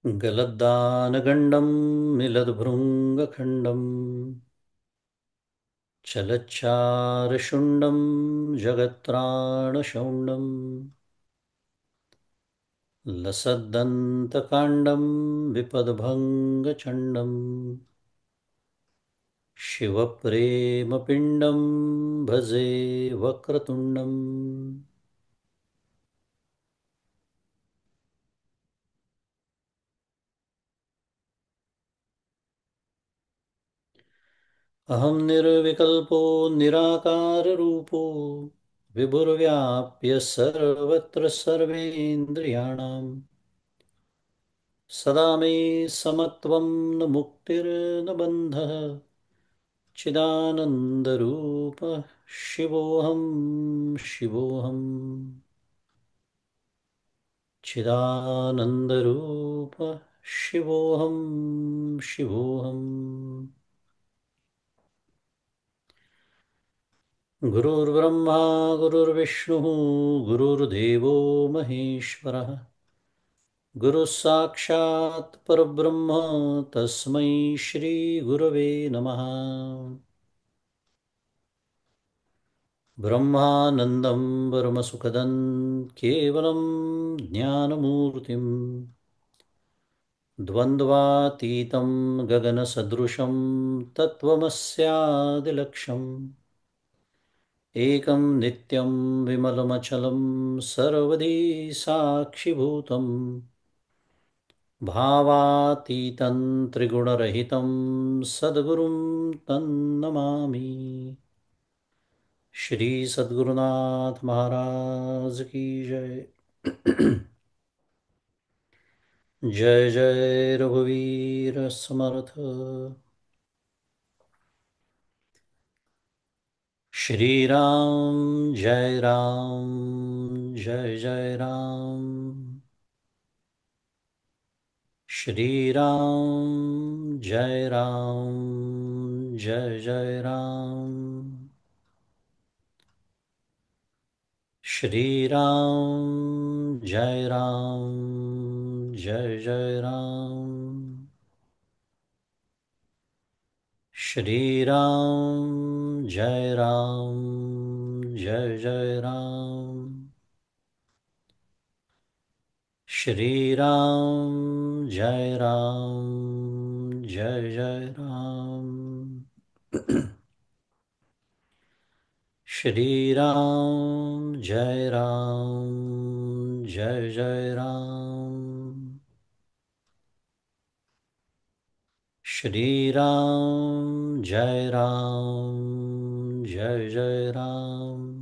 गलद्दानगण्डं मिलद्भृङ्गखण्डं चलच्चारुशुण्डं जगत्त्राणशौण्डं लसद्दन्तकाण्डं विपद्भङ्गचण्डं शिवप्रेमपिण्डं भजे वक्रतुण्डम्। अहं निर्विकल्पो निराकाररूपो विभुर्व्याप्य सर्वत्र सर्वेन्द्रियाणां सदा मे समत्वं न मुक्तिर्न बन्धः चिदानन्दरूपः शिवोऽहं शिवोऽहम् चिदानन्दरूपः शिवोऽहं शिवोऽहम्। गुरुर्ब्रह्मा गुरुर्विष्णुः गुरुर्देवो महेश्वरः गुरुः साक्षात् परब्रह्म तस्मै श्रीगुरवे नमः। ब्रह्मानन्दं परमसुखदं केवलं ज्ञानमूर्तिं द्वन्द्वातीतं गगनसदृशं तत्त्वमस्यादिलक्ष्यम् एकं नित्यं विमलमचलं सर्वधी साक्षिभूतं भावातीतं त्रिगुणरहितं सद्गुरुं तन्नमामि। श्री सद्गुरुनाथ महाराज की जय। जय जय रघुवीर समर्थ। श्री राम जय राम जय जय राम। श्री राम जय राम जय जय राम। श्री राम जय राम जय जय राम। श्री राम जय राम जय जय राम। श्री राम जय राम जय जय राम। श्री राम जय राम जय जय राम। श्री राम जय राम जय जय राम।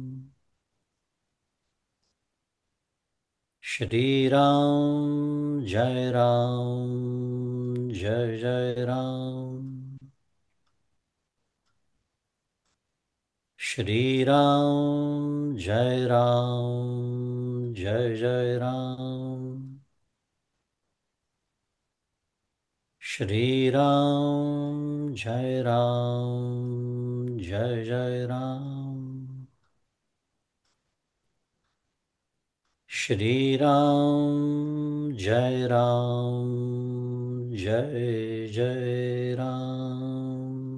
श्री राम जय राम जय जय राम। श्री राम जय राम जय जय राम। श्री राम जय राम जय जय राम। श्री राम जय राम जय जय राम।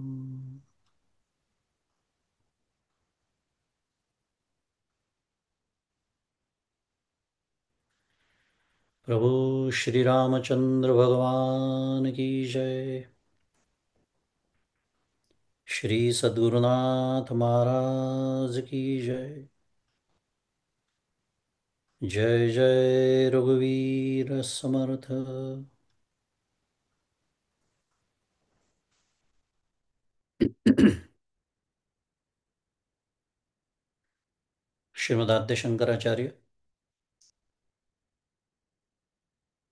प्रभु श्री रामचंद्र भगवान की जय। श्री सद्गुरुनाथ महाराज की जय। जय जय रघुवीर समर्थ। श्रीमदाद्य शंकराचार्य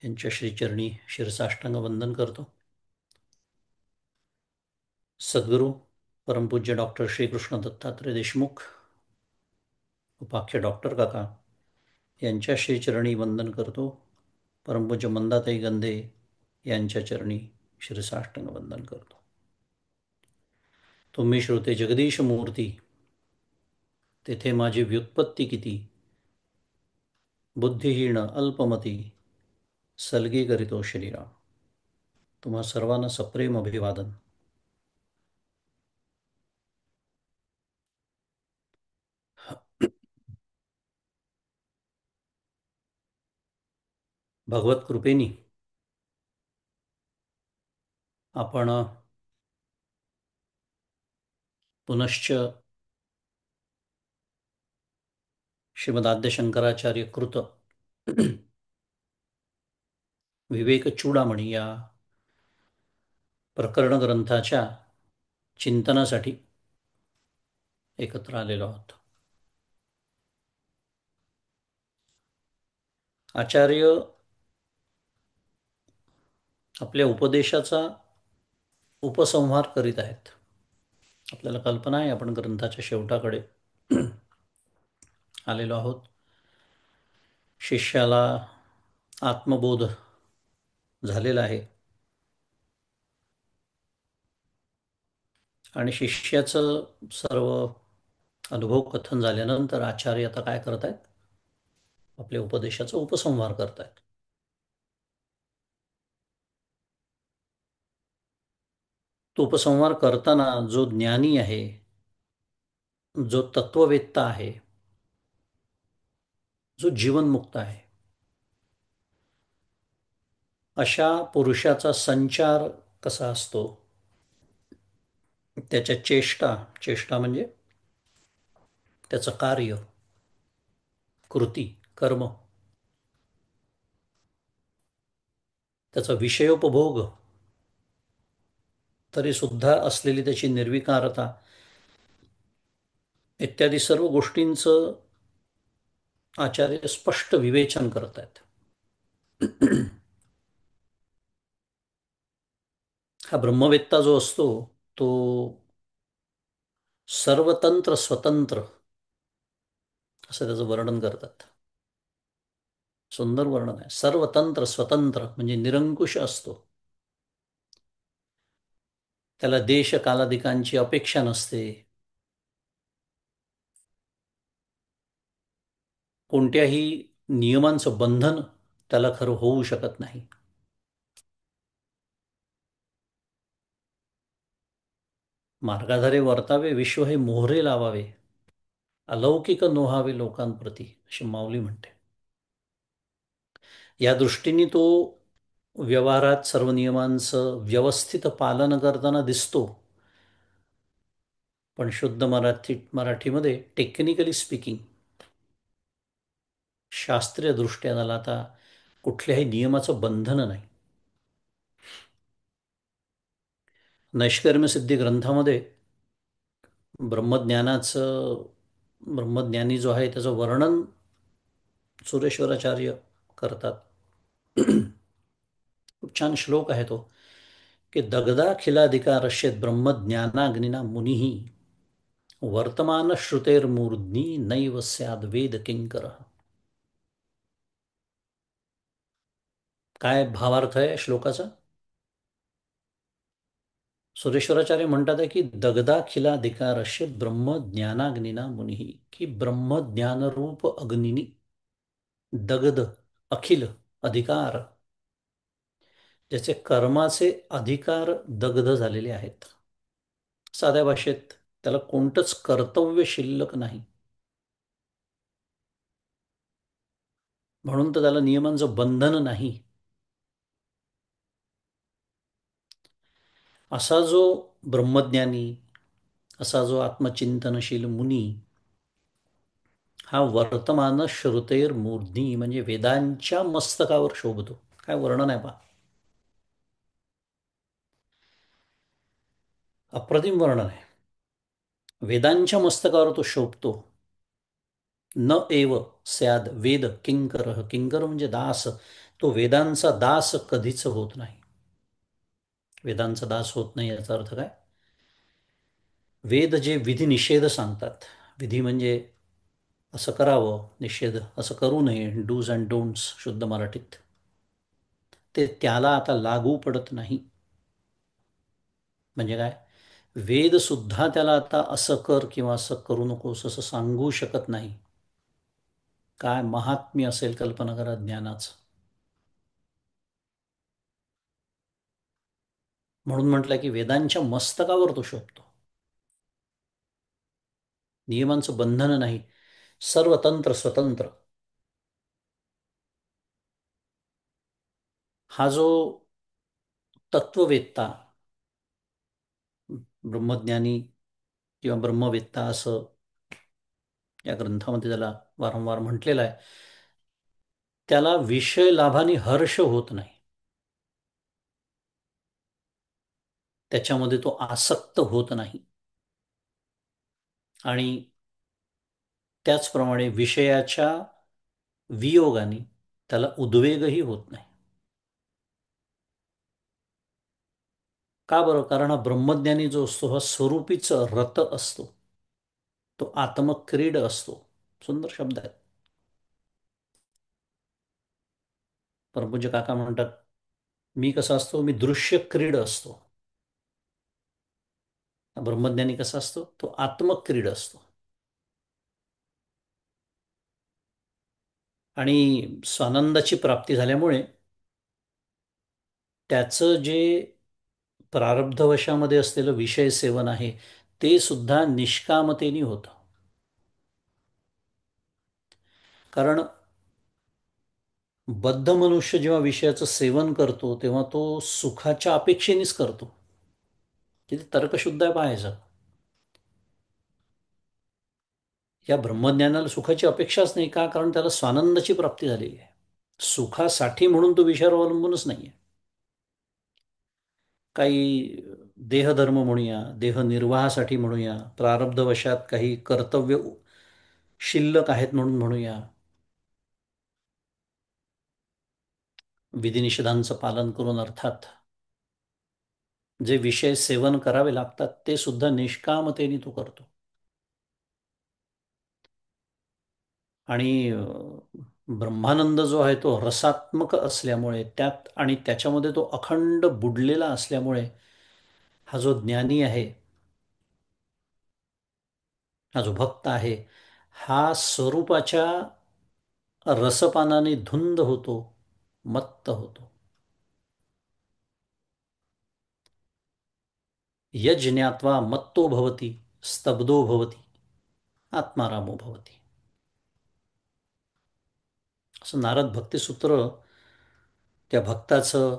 यांच्या श्रीचरणी शिरसाष्टांग वंदन करतो। सद्गुरू परमपूज्य डॉक्टर श्रीकृष्ण दत्तात्रय देशमुख उपाख्य डॉक्टर काका यांच्या श्रीचरणी वंदन करतो। परमपूज्य मंदाताई गंधे यांच्या चरणी शिरसाष्टांग वंदन करतो। तुम्ही श्रोते जगदीश मूर्ती तेथे माझी व्युत्पत्ती किती बुद्धिहीन अल्पमती सलगी करीतो श्रीराम. तुम्हा सर्वांना सप्रेम अभिवादन. भगवत कृपेनी आपण पुनश्च श्रीमदाद्य शंकराचार्य कृत विवेक चूडामणी या प्रकरण ग्रंथाच्या चिंतनासाठी एकत्र आलेलो आहोत. आचार्य आपल्या उपदेशाचा उपसंहार करीत आहेत. आपल्याला कल्पना आहे आपण ग्रंथाच्या शेवटाकडे आलेलो आहोत. शिष्याला आत्मबोध झालेला आहे आणि शिष्याचं सर्व अनुभव कथन झाल्यानंतर आचार्य आता काय करत आहेत, आपल्या उपदेशाचा उपसंहार करत आहेत. तो उपसंहार करताना जो ज्ञानी आहे, जो तत्ववेत्ता आहे, जो जीवनमुक्त आहे, अशा पुरुषाचा संचार कसा असतो, त्याच्या चेष्टा चेष्टा म्हणजे त्याचं कार्य, कृती, कर्म, त्याचा विषयोपभोग, तरी सुद्धा असलेली त्याची निर्विकारता इत्यादी सर्व गोष्टींचं आचार्य स्पष्ट विवेचन करत आहेत. हा ब्रह्मवेत्ता जो असतो तो सर्वतंत्र स्वतंत्र असं त्याचं वर्णन करतात. सुंदर वर्णन आहे. सर्वतंत्र स्वतंत्र म्हणजे निरंकुश असतो. त्याला देश कालादिकांची अपेक्षा नसते. कोणत्याही नियमांचं बंधन त्याला खरं होऊ शकत नाही. मार्गाधारे वर्तावे, विश्व हे मोहरे लावावे, अलौकिक नोहावे लोकांप्रती, अशी माऊली म्हणते. या दृष्टीने तो व्यवहारात सर्व नियमांचं व्यवस्थित पालन करताना दिसतो. पण शुद्ध मराठीमध्ये टेक्निकली स्पीकिंग, शास्त्रीय दृष्ट्या त्याला आता कुठल्याही नियमाचं बंधन नाही. नैष्कर्म्य सिद्धी ग्रंथामध्ये ब्रह्मज्ञानाचं ब्रह्मज्ञानी जो आहे त्याचं वर्णन सुरेश्वराचार्य करतात. खूप छान श्लोक आहे तो, की दगदाखिलाधिकारश्येत ब्रह्मज्ञानाग्निना मुनिही वर्तमान श्रुतेर्मूर्ध्नी नैव स्याद वेद किंकर. काय भावार्थ आहे श्लोकाचा? सुरेश्वराचार्य म्हणतात आहे की दगदाखिलाधिकारश्येत ब्रह्मज्ञानाग्निना मुनिही, की ब्रह्मज्ञानरूप अग्निनी दगद, अखिल, अधिकार, ज्याचे कर्माचे अधिकार दग्ध झालेले आहेत. साध्या भाषेत त्याला कोणतंच कर्तव्य शिल्लक नाही, म्हणून तर त्याला नियमांचं बंधन नाही. असा जो ब्रह्मज्ञानी, असा जो आत्मचिंतनशील मुनी, हा वर्तमान श्रुतेर मूर्ध्नी म्हणजे वेदांच्या मस्तकावर शोभतो. काय वर्णन आहे पहा. अप्रतिम वर्णन आहे. वेदांच्या मस्तकावर तो शोभतो. न एव स्याद वेद किंकर, किंकर म्हणजे दास. तो वेदांचा दास कधीच होत नाही. वेदांचा दास होत नाही याचा अर्थ काय? वेद जे विधी निषेध सांगतात, विधी म्हणजे असं करावं, निषेध असं करू नये, डूज अँड डोंट्स शुद्ध मराठीत, ते त्याला आता लागू पडत नाही. म्हणजे काय? वेद सुद्धा त्याला आता असं कर किंवा असं करू नकोस असं सांगू शकत नाही. काय महात्म्य असेल कल्पना करा ज्ञानाचं. म्हणून म्हटलं की वेदांच्या मस्तकावर तो शोभतो. नियमांचं बंधन नाही, सर्वतंत्र स्वतंत्र. हा जो तत्ववेत्ता, ब्रह्मज्ञानी किंवा ब्रह्मवेत्ता असं या ग्रंथामध्ये त्याला वारंवार म्हटलेलं आहे, त्याला विषय लाभाने हर्ष होत नाही. त्याच्यामध्ये तो आसक्त होत नाही. आणि त्याचप्रमाणे विषयाच्या वियोगाने त्याला उद्वेगही होत नाही. का बरं? कारण हा ब्रह्मज्ञानी जो असतो हा स्वरूपीच रत असतो. तो आत्मक्रीड असतो. सुंदर शब्द आहेत. परमपूज्य काका म्हणतात, मी कसा असतो? मी दृश्य क्रीड असतो. ब्रह्मज्ञानी कसा असतो? तो आत्मक्रीड असतो. आणि स्वानंदाची प्राप्ती झाल्यामुळे त्याचं जे प्रारब्धवशामध्ये असलेलं विषय सेवन आहे ते सुद्धा निष्कामतेने होतं. कारण बद्ध मनुष्य जेव्हा विषयाचं सेवन करतो तेव्हा तो सुखाच्या अपेक्षेनेच करतो. तिथे तर्कशुद्ध आहे पाहायचं. या ब्रह्मज्ञानाला सुखाची अपेक्षाच नाही. का? कारण त्याला स्वानंदाची प्राप्ती झालेली आहे. सुखासाठी म्हणून तो विषयावर अवलंबूनच नाहीये. काही देहधर्म म्हणूया, देहनिर्वाहासाठी म्हणूया, प्रारब्धवशात काही कर्तव्य शिल्लक आहेत म्हणून म्हणूया, विधिनिषेधांचं पालन करून अर्थात जे विषय सेवन करावे लागतात ते सुद्धा निष्कामतेने तो करतो. आणि ब्रह्मानंद जो आहे तो रसात्मक असल्यामुळे त्यात आणि त्याच्यामध्ये तो अखंड बुडलेला असल्यामुळे हा जो ज्ञानी आहे, हा जो भक्त आहे, हा स्वरूपाच्या रसपानाने धुंद होतो, मत्त होतो. यज्ञात्वा मत्तो भवती, स्तब्धो भवती, आत्मारामो भवती. असं नारद भक्तिसूत्र त्या भक्ताचं,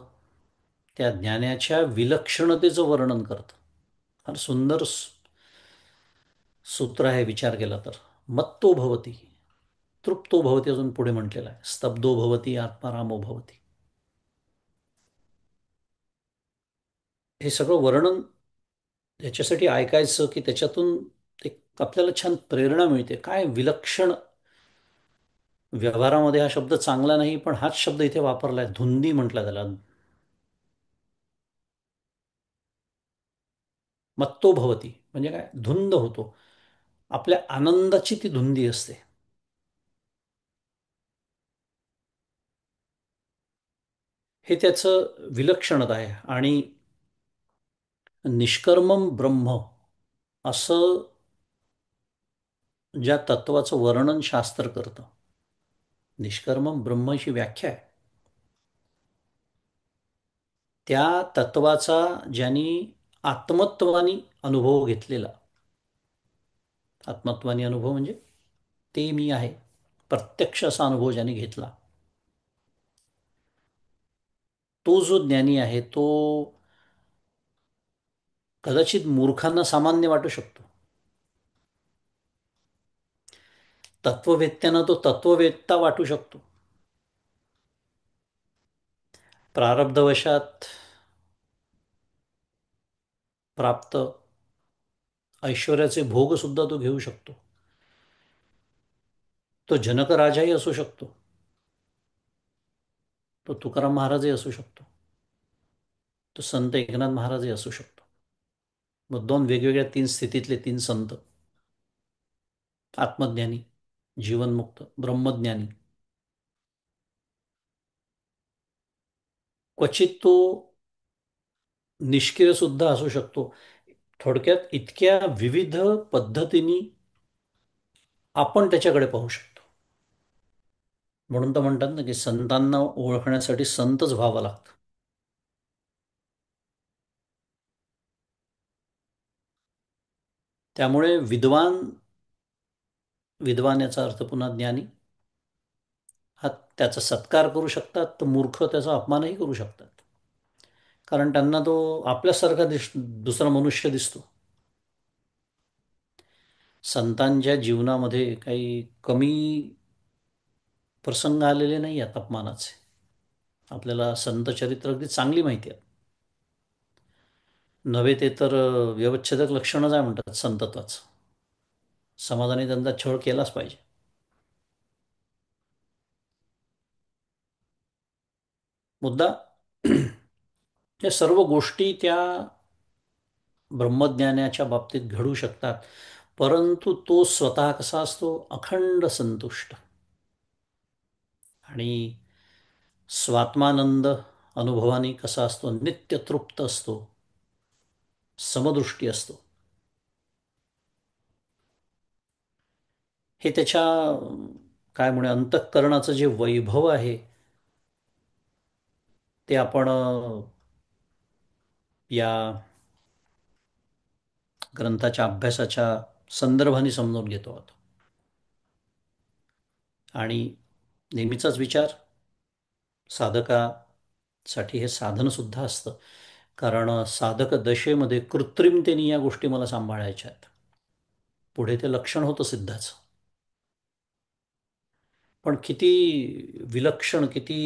त्या ज्ञानाच्या विलक्षणतेचं वर्णन करतं. फार सुंदर सूत्र आहे विचार केला तर. मत्तो भवती, तृप्तो भवती अजून पुढे म्हटलेला आहे, स्तब्धो भवती, आत्मारामो भवती. हे सगळं वर्णन याच्यासाठी ऐकायचं की त्याच्यातून एक आपल्याला छान प्रेरणा मिळते. काय विलक्षण! व्यवहारामध्ये हा शब्द चांगला नाही, पण हाच शब्द इथे वापरलाय. धुंदी म्हटला त्याला. मत्तो भवती म्हणजे काय? धुंद होतो. आपल्या आनंदाची ती धुंदी असते. हे त्याचं विलक्षणता आहे. आणि निष्कर्मम ब्रह्म असं ज्या तत्वाचं वर्णन शास्त्र करतं, निष्कर्मम ब्रह्म अशी व्याख्या आहे. त्या तत्वाचा ज्यांनी आत्मत्वानी अनुभव घेतलेला, आत्मत्वानी अनुभव म्हणजे ते मी आहे, प्रत्यक्ष असा अनुभव ज्यांनी घेतला, तो जो ज्ञानी आहे तो कदाचित मूर्खांना सामान्य वाटू शकतो. तत्ववेत्यांना तो तत्ववेत्ता वाटू शकतो. प्रारब्धवशात प्राप्त ऐश्वर्याचे भोग सुद्धा तो घेऊ शकतो. तो जनक राजाही असू शकतो. तो तुकाराम महाराजही असू शकतो. तो संत एकनाथ महाराजही असू शकतो. मग दोन वेगवेगळ्या तीन स्थितीतले तीन संत, आत्मज्ञानी, जीवनमुक्त, ब्रह्मज्ञानी. क्वचित तो निष्क्रिय सुद्धा असू शकतो. थोडक्यात इतक्या विविध पद्धतीने आपण त्याच्याकडे पाहू शकतो. म्हणून तर म्हणतात ना की संतांना ओळखण्यासाठी संतच व्हावं लागतं. त्यामुळे विद्वान, विद्वान याचा अर्थ पुन्हा ज्ञानी, हा त्याचा सत्कार करू शकतात, तर मूर्ख त्याचा अपमानही करू शकतात. कारण त्यांना तो आपल्यासारखा दुसरा मनुष्य दिसतो. संतांच्या जीवनामध्ये काही कमी प्रसंग आलेले नाही आहेत अपमानाचे. आपल्याला संत चरित्र अगदी चांगली माहिती आहेत. नव्हे ते तर व्यवच्छेदक लक्षणच आहे म्हणतात संतत्वाचं. समाजाने त्यांचा छळ केलाच पाहिजे. मुद्दा या सर्व गोष्टी त्या ब्रह्मज्ञानाच्या बाबतीत घडू शकतात, परंतु तो स्वतः कसा असतो, अखंड संतुष्ट आणि स्वात्मानंद अनुभवाने कसा असतो, नित्य तृप्त असतो, समदृष्टी असतो. हे त्याच्या काय म्हणे अंतःकरणाचं जे वैभव आहे ते आपण या ग्रंथाच्या अभ्यासाच्या संदर्भाने समजून घेतो आहोत. आणि नेहमीचाच विचार साधकासाठी हे साधनसुद्धा असतं. कारण साधक दशेमध्ये कृत्रिमतेने या गोष्टी मला सांभाळायच्या आहेत. पुढे ते लक्षण होतं सिद्धाचं. पण किती विलक्षण, किती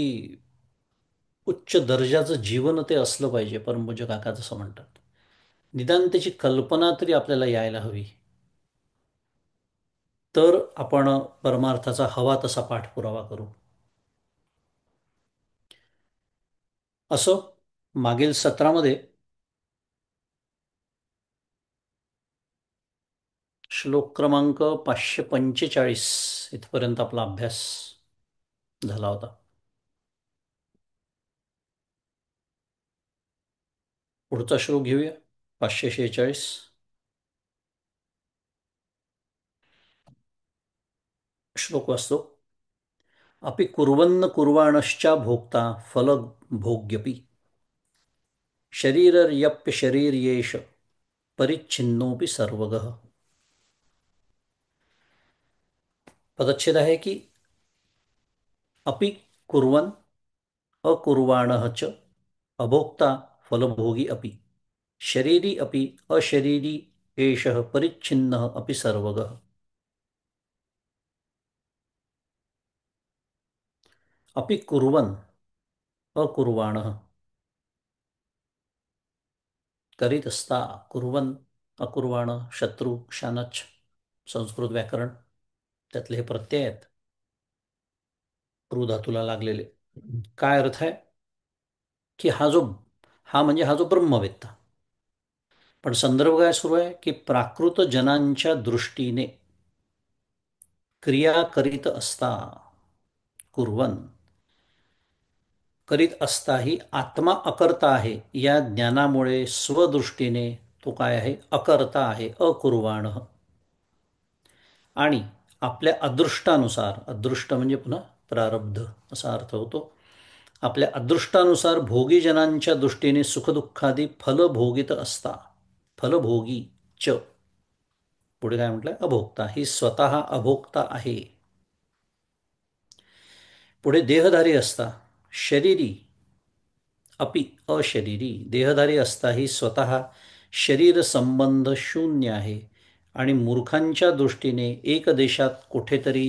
उच्च दर्जाचं जीवन ते असलं पाहिजे, परमपूज्य काका जसं म्हणतात. निदान त्याची कल्पना तरी आपल्याला यायला हवी, तर आपण परमार्थाचा हवा तसा पाठपुरावा करू. असो, मागील सत्रामध्ये श्लोक क्रमांक 545 इथपर्यंत आपला अभ्यास झाला होता. पुढचा श्लोक घेऊया, 546. श्लोक वाचतो. अपि कुर्वन्न कुर्वाणश्च भोक्ता फलभोग्यपि शरीरर्यप्यशरीर्येष परिच्छिन्नोपि सर्वगः. पदच्छेद आहे की अपि कुर्वन् अकुर्वाणः च अभोक्ता फलभोगी अपि शरीरी अपि अशरीरी एषः परिच्छिन्नः अपि सर्वगः. अपि कुर्वन् अकुर्वाणः, करीत असता, कुर्वन् अकुर्वाण, शत्रू, शानच, संस्कृत व्याकरण, त्यातले हे प्रत्यय आहेत क्रू धातूला लागलेले. काय अर्थ आहे की हा म्हणजे हा जो ब्रह्मवेत्ता. पण संदर्भ काय सुरू आहे की प्राकृत जनांच्या दृष्टीने क्रिया करीत असता, कुर्वन करीत असताही आत्मा अकर्ता आहे या ज्ञानामुळे स्वदृष्टीने तो काय आहे, अकर्ता आहे, अकुर्वाण. आणि आपल्या अदृष्टानुसार, अदृष्ट म्हणजे पुन्हा प्रारब्ध असा अर्थ होतो, आपल्या अदृष्टानुसार भोगीजनांच्या दृष्टीने सुखदुःखादी फलभोगित असता, फलभोगी च, पुढे काय म्हटलंय, अभोक्ता, ही स्वतः अभोक्ता आहे. पुढे देहधारी असता, शरीरी अपि अशरीरी, देहधारी असता ही स्वतः शरीर संबंध शून्य आहे आणि मूर्खांच्या दृष्टीने एक देशात कुठेतरी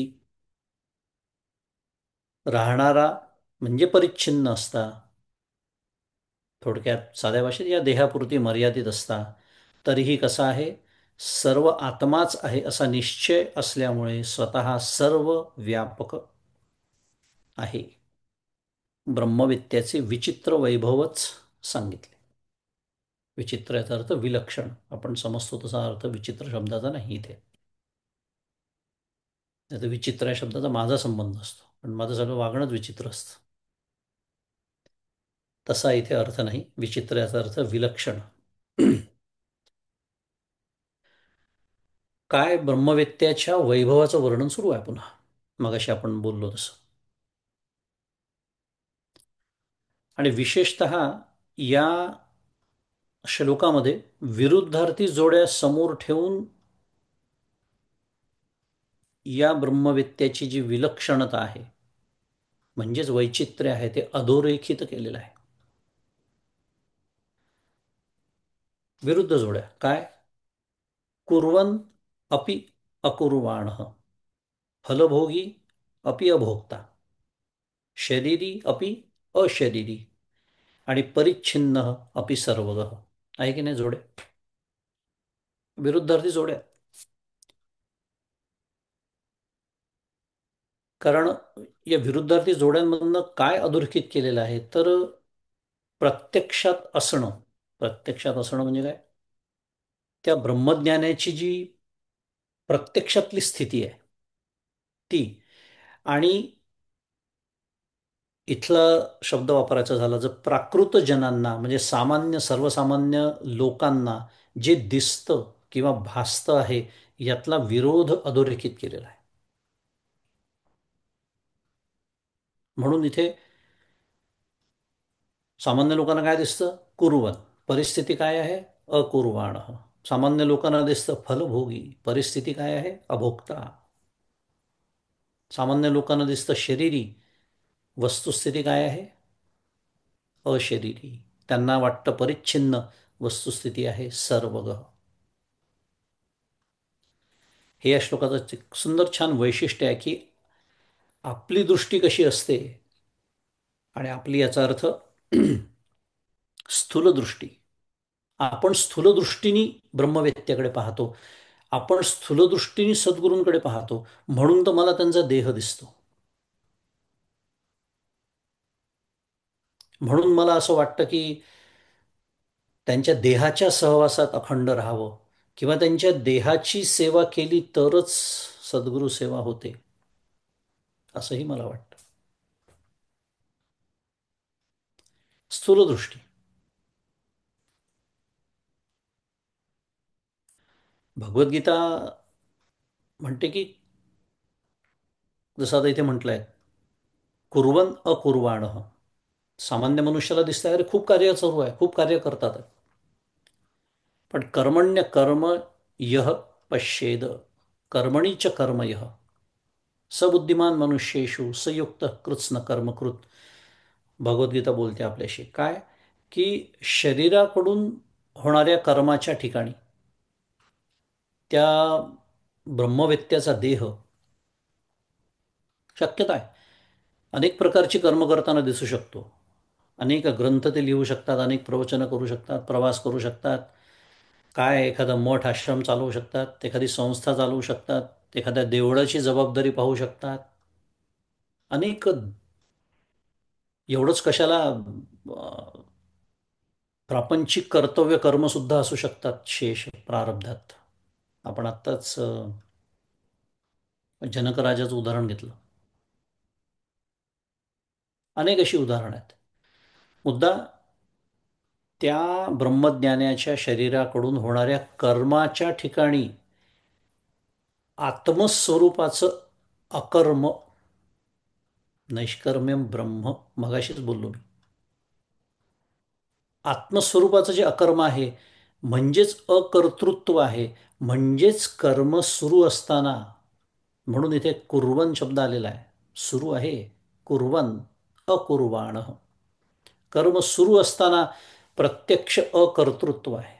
राहणारा म्हणजे परिच्छिन्न असता. थोडक्यात साध्या भाषेत या देहापुरती मर्यादित असता तरीही कसा आहे, सर्व आत्माच आहे असा निश्चय असल्यामुळे स्वतः सर्व व्यापक आहे. ब्रह्मविद्याचे विचित्र वैभवच सांगितले. विचित्र याचा अर्थ विलक्षण, आपण समजतो तसा अर्थ विचित्र शब्दाचा नाही इथे. आता विचित्र या शब्दाचा माझा संबंध असतो, पण माझं सगळं वागणंच विचित्र असतं. तसा इथे अर्थ नाही. विचित्र याचा अर्थ विलक्षण. काय ब्रह्मवेत्त्याच्या वैभवाचं वर्णन सुरू आहे पुन्हा, मगाशी आपण बोललो तसं. आणि विशेषत या श्लोकामध्ये विरुद्धार्थी जोड्या समोर ठेवून या ब्रह्मवेत्याची जी विलक्षणता आहे, म्हणजेच वैचित्र्य आहे, ते अधोरेखित केलेलं आहे. विरुद्ध जोड्या काय? कुर्वन् अपि अकुर्वाणः, फलभोगी अपि अभोक्ता, शरीरी अपि अशरीरी, आणि परिच्छिन्न अपि सर्वगः. आहे की नाही जोड्या? विरुद्धार्थी जोड्या. कारण या विरुद्धार्थी जोड्यांमधनं काय अधोरेखित केलेलं आहे, तर प्रत्यक्षात असणं. प्रत्यक्षात असणं म्हणजे काय? त्या ब्रह्मज्ञानाची जी प्रत्यक्षातली स्थिती आहे ती, आणि इथला शब्द वापरायचा झाला जर प्राकृत जनांना, म्हणजे सामान्य सर्वसामान्य लोकांना जे दिसतं किंवा भासतं आहे, यातला विरोध अधोरेखित केलेला आहे. म्हणून इथे सामान्य लोकांना काय दिसतं? कुर्वन्. परिस्थिती काय आहे? अकुर्वाण. सामान्य लोकांना दिसतं फलभोगी. परिस्थिती काय आहे? अभोक्ता. सामान्य लोकांना दिसतं शरीरी. वस्तुस्थिती काय आहे? अशरीरी. त्यांना वाटतं परिच्छिन्न. वस्तुस्थिती आहे सर्वगः. हे या श्लोकाचं एक सुंदर छान वैशिष्ट्य आहे की आपली दृष्टी कशी असते, आणि आपली याचा अर्थ स्थूल दृष्टी. आपण स्थूल दृष्टीने ब्रह्मवेत्याकडे पाहतो. आपण स्थूल दृष्टीने सद्गुरूंकडे पाहतो, म्हणून तर मला त्यांचा देह दिसतो. म्हणून मला असं वाटतं की त्यांच्या देहाच्या सहवासात अखंड राहावं, किंवा त्यांच्या देहाची सेवा केली तरच सद्गुरू सेवा होते, असंही मला वाटतं. स्थूलदृष्टी. भगवद्गीता म्हणते की, जसं आता इथे म्हटलंय, कुर्वन् अकुर्वाणः. सामान्य मनुष्याला दिसतंय अरे खूप कार्य चालू आहे, खूप कार्य करतात, पण कर्मण्य कर्म यः पश्येद, कर्मणी च कर्म यः, सबुद्धिमान मनुष्येषु संयुक्त कृत्स्न कर्मकृत. भगवद्गीता बोलते आपल्याशी काय, की शरीराकडून होणाऱ्या कर्माच्या ठिकाणी त्या ब्रह्मवेत्याचा देह शक्यता आहे. अनेक प्रकारची कर्म करताना दिसू शकतो. अनेक ग्रंथ ते लिहू शकतात, अनेक प्रवचनं करू शकतात, प्रवास करू शकतात, काय एखादा मठ आश्रम चालवू शकतात, एखादी संस्था चालवू शकतात, एखाद्या देवळाची जबाबदारी पाहू शकतात. अनेक, एवढंच कशाला, प्रापंचिक कर्तव्य कर्मसुद्धा असू शकतात शेष प्रारब्धात. आपण आत्ताच जनक राजाचं उदाहरण घेतलं. अनेक अशी उदाहरणं आहेत. मुद्दा त्या ब्रह्मज्ञानाच्या शरीराकडून होणाऱ्या कर्माच्या ठिकाणी आत्मस्वरूपाचं अकर्म, नैष्कर्म्यम ब्रह्म, मगाशीच बोललो मी. आत्मस्वरूपाचं जे अकर्म आहे, म्हणजेच अकर्तृत्व आहे, म्हणजेच कर्म सुरू असताना, म्हणून इथे कुर्वन शब्द आलेला आहे. सुरू आहे, कुर्वन अकुर्वाण. कर्म सुरू असताना प्रत्यक्ष अकर्तृत्व आहे,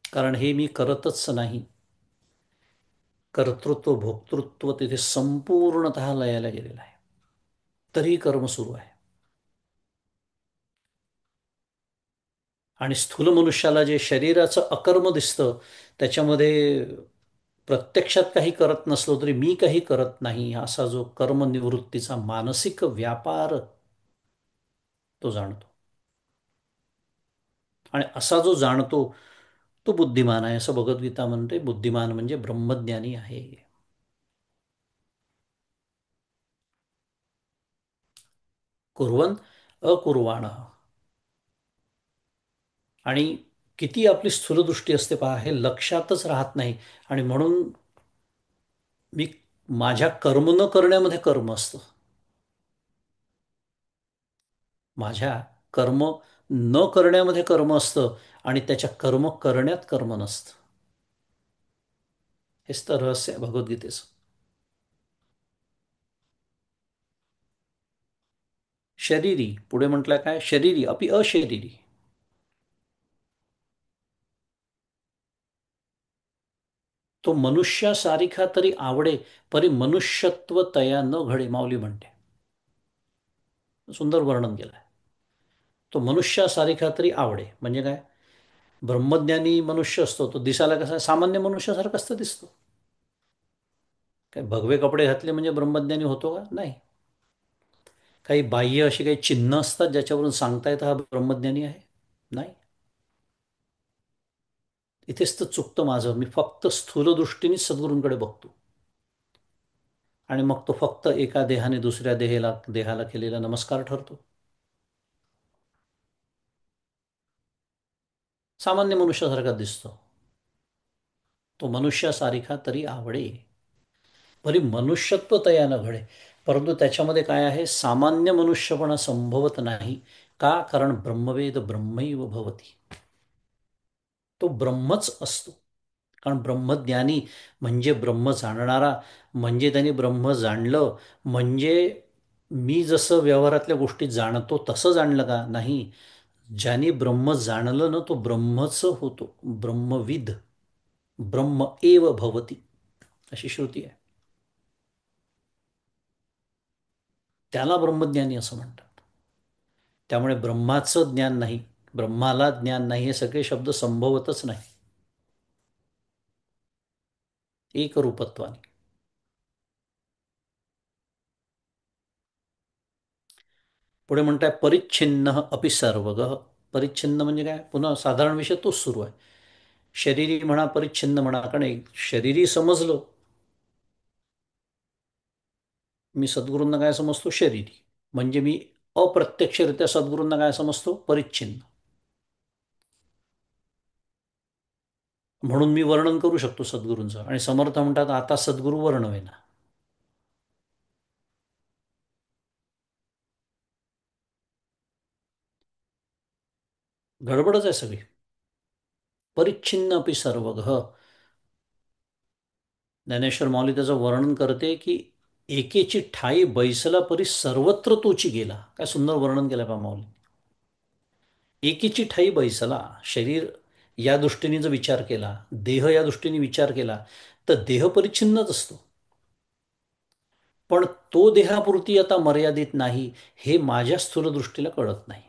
कारण हे मी करतच नाही. कर्तृत्व भोक्तृत्व तिथे संपूर्णतः लयाला गेलेलं आहे, तरीही कर्म सुरू आहे. आणि स्थूल मनुष्याला जे शरीराचं अकर्म दिसतं, त्याच्यामध्ये प्रत्यक्षात काही करत नसलो तरी मी काही करत नाही, असा जो कर्मनिवृत्तीचा मानसिक व्यापार तो जाणतो. आणि असा जो जाणतो तो बुद्धिमान आहे, असं भगवद्गीता म्हणते. बुद्धिमान म्हणजे ब्रह्मज्ञानी आहे. कुर्वन् अकुर्वाण. आणि किती आपली स्थूलदृष्टी असते पहा, हे लक्षातच राहत नाही. आणि म्हणून मी, माझ्या कर्म न करण्यामध्ये कर्म असतं. माझ्या कर्म न करण्यामध्ये कर्म असतं, आणि त्याच्या कर्म करण्यात कर्म नसतं. हेच तर रहस्य आहे भगवद्गीतेचं. शरीरी पुढे म्हटलं काय शरीरी अपि अशरीरी. तो मनुष्यासारिखा तरी आवडे, परी मनुष्यत्व तया न घडे, माऊली म्हणते. सुंदर वर्णन केलं आहे. तो मनुष्यासारिखा तरी आवडे म्हणजे काय? ब्रह्मज्ञानी मनुष्य असतो तो दिसायला कसा सामान्य मनुष्यासारखाच तर दिसतो. काय भगवे कपडे घातले म्हणजे ब्रह्मज्ञानी होतो का? नाही. काही बाह्य अशी काही चिन्ह असतात ज्याच्यावरून सांगता येतं हा ब्रह्मज्ञानी आहे? नाही. इथेच तर चुकतं माझं. मी फक्त स्थूल दृष्टीनेच सद्गुरूंकडे बघतो आणि मग तो फक्त एका देहाने दुसऱ्या देहाला केलेला नमस्कार ठरतो. सामान्य मनुष्यासारखा दिसतो. तो मनुष्यासारिखा तरी आवडे, परी मनुष्यत्व तया न घडे. परंतु त्याच्यामध्ये काय आहे, सामान्य मनुष्यपणा संभवत नाही. का? कारण ब्रह्मवेद ब्रह्मैव भवती. तो ब्रह्मच असतो. कारण ब्रह्मज्ञानी म्हणजे ब्रह्म जाणणारा, म्हणजे त्यांनी ब्रह्म जाणलं म्हणजे मी जसं व्यवहारातल्या गोष्टी जाणतो तसं जाणलं का? नाही. ज्याने ब्रह्म जाणलं ना तो ब्रह्मच होतो. ब्रह्मविद ब्रह्म एव भवती अशी श्रुती आहे. त्याला ब्रह्मज्ञानी असं म्हणतात. त्यामुळे ब्रह्माचं ज्ञान नाही, ब्रह्माला ज्ञान नाही, हे सगळे शब्द संभवतच नाही एकरूपत्वाने. पुढे म्हणताय परिच्छिन्न अपि सर्वग. परिच्छिन्न म्हणजे काय? पुन्हा साधारण विषय तोच सुरू आहे. शरीरी म्हणा परिच्छिन्न म्हणा, कारण शरीरी समजलं. मी सद्गुरूंना काय समजतो? शरीरी. म्हणजे मी अप्रत्यक्षरित्या सद्गुरूंना काय समजतो? परिच्छिन्न. म्हणून मी वर्णन करू शकतो सद्गुरूंचं, आणि समर्थ म्हणतात आता सद्गुरू वर्णवेना. गडबडच आहे सगळी. परिच्छिन्न अपि सर्वग. ज्ञानेश्वर माऊली त्याचं वर्णन करते की एकेची ठाई बैसला परी सर्वत्र तोची गेला. काय सुंदर वर्णन केलं पा माऊली. एकेची ठाई बैसला, शरीर या दृष्टीने जर विचार केला, देह या दृष्टीने विचार केला, तर देह परिच्छिन्नच असतो. पण तो देहापुरती आता मर्यादित नाही, हे माझ्या स्थूल दृष्टीला कळत नाही.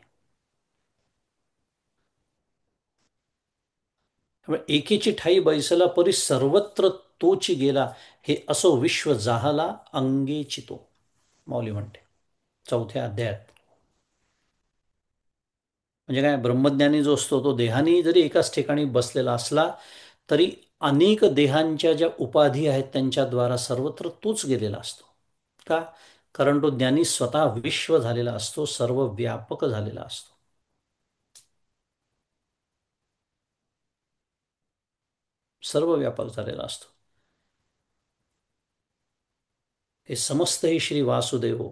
त्यामुळे एकेची ठाई बैसला परी सर्वत्र तोची गेला, हे असो विश्व जाहला अंगेची तो, माऊली म्हणते चौथ्या अध्यायात. म्हणजे काय? ब्रह्मज्ञानी जो असतो तो देहाने जरी एकाच ठिकाणी बसलेला असला तरी अनेक देहांच्या ज्या उपाधी आहेत त्यांच्याद्वारा सर्वत्र तोच गेलेला असतो. का? कारण तो ज्ञानी स्वतः विश्व झालेला असतो, सर्व व्यापक झालेला असतो. सर्व व्यापक झालेला असतो. हे समस्त हे श्री वासुदेव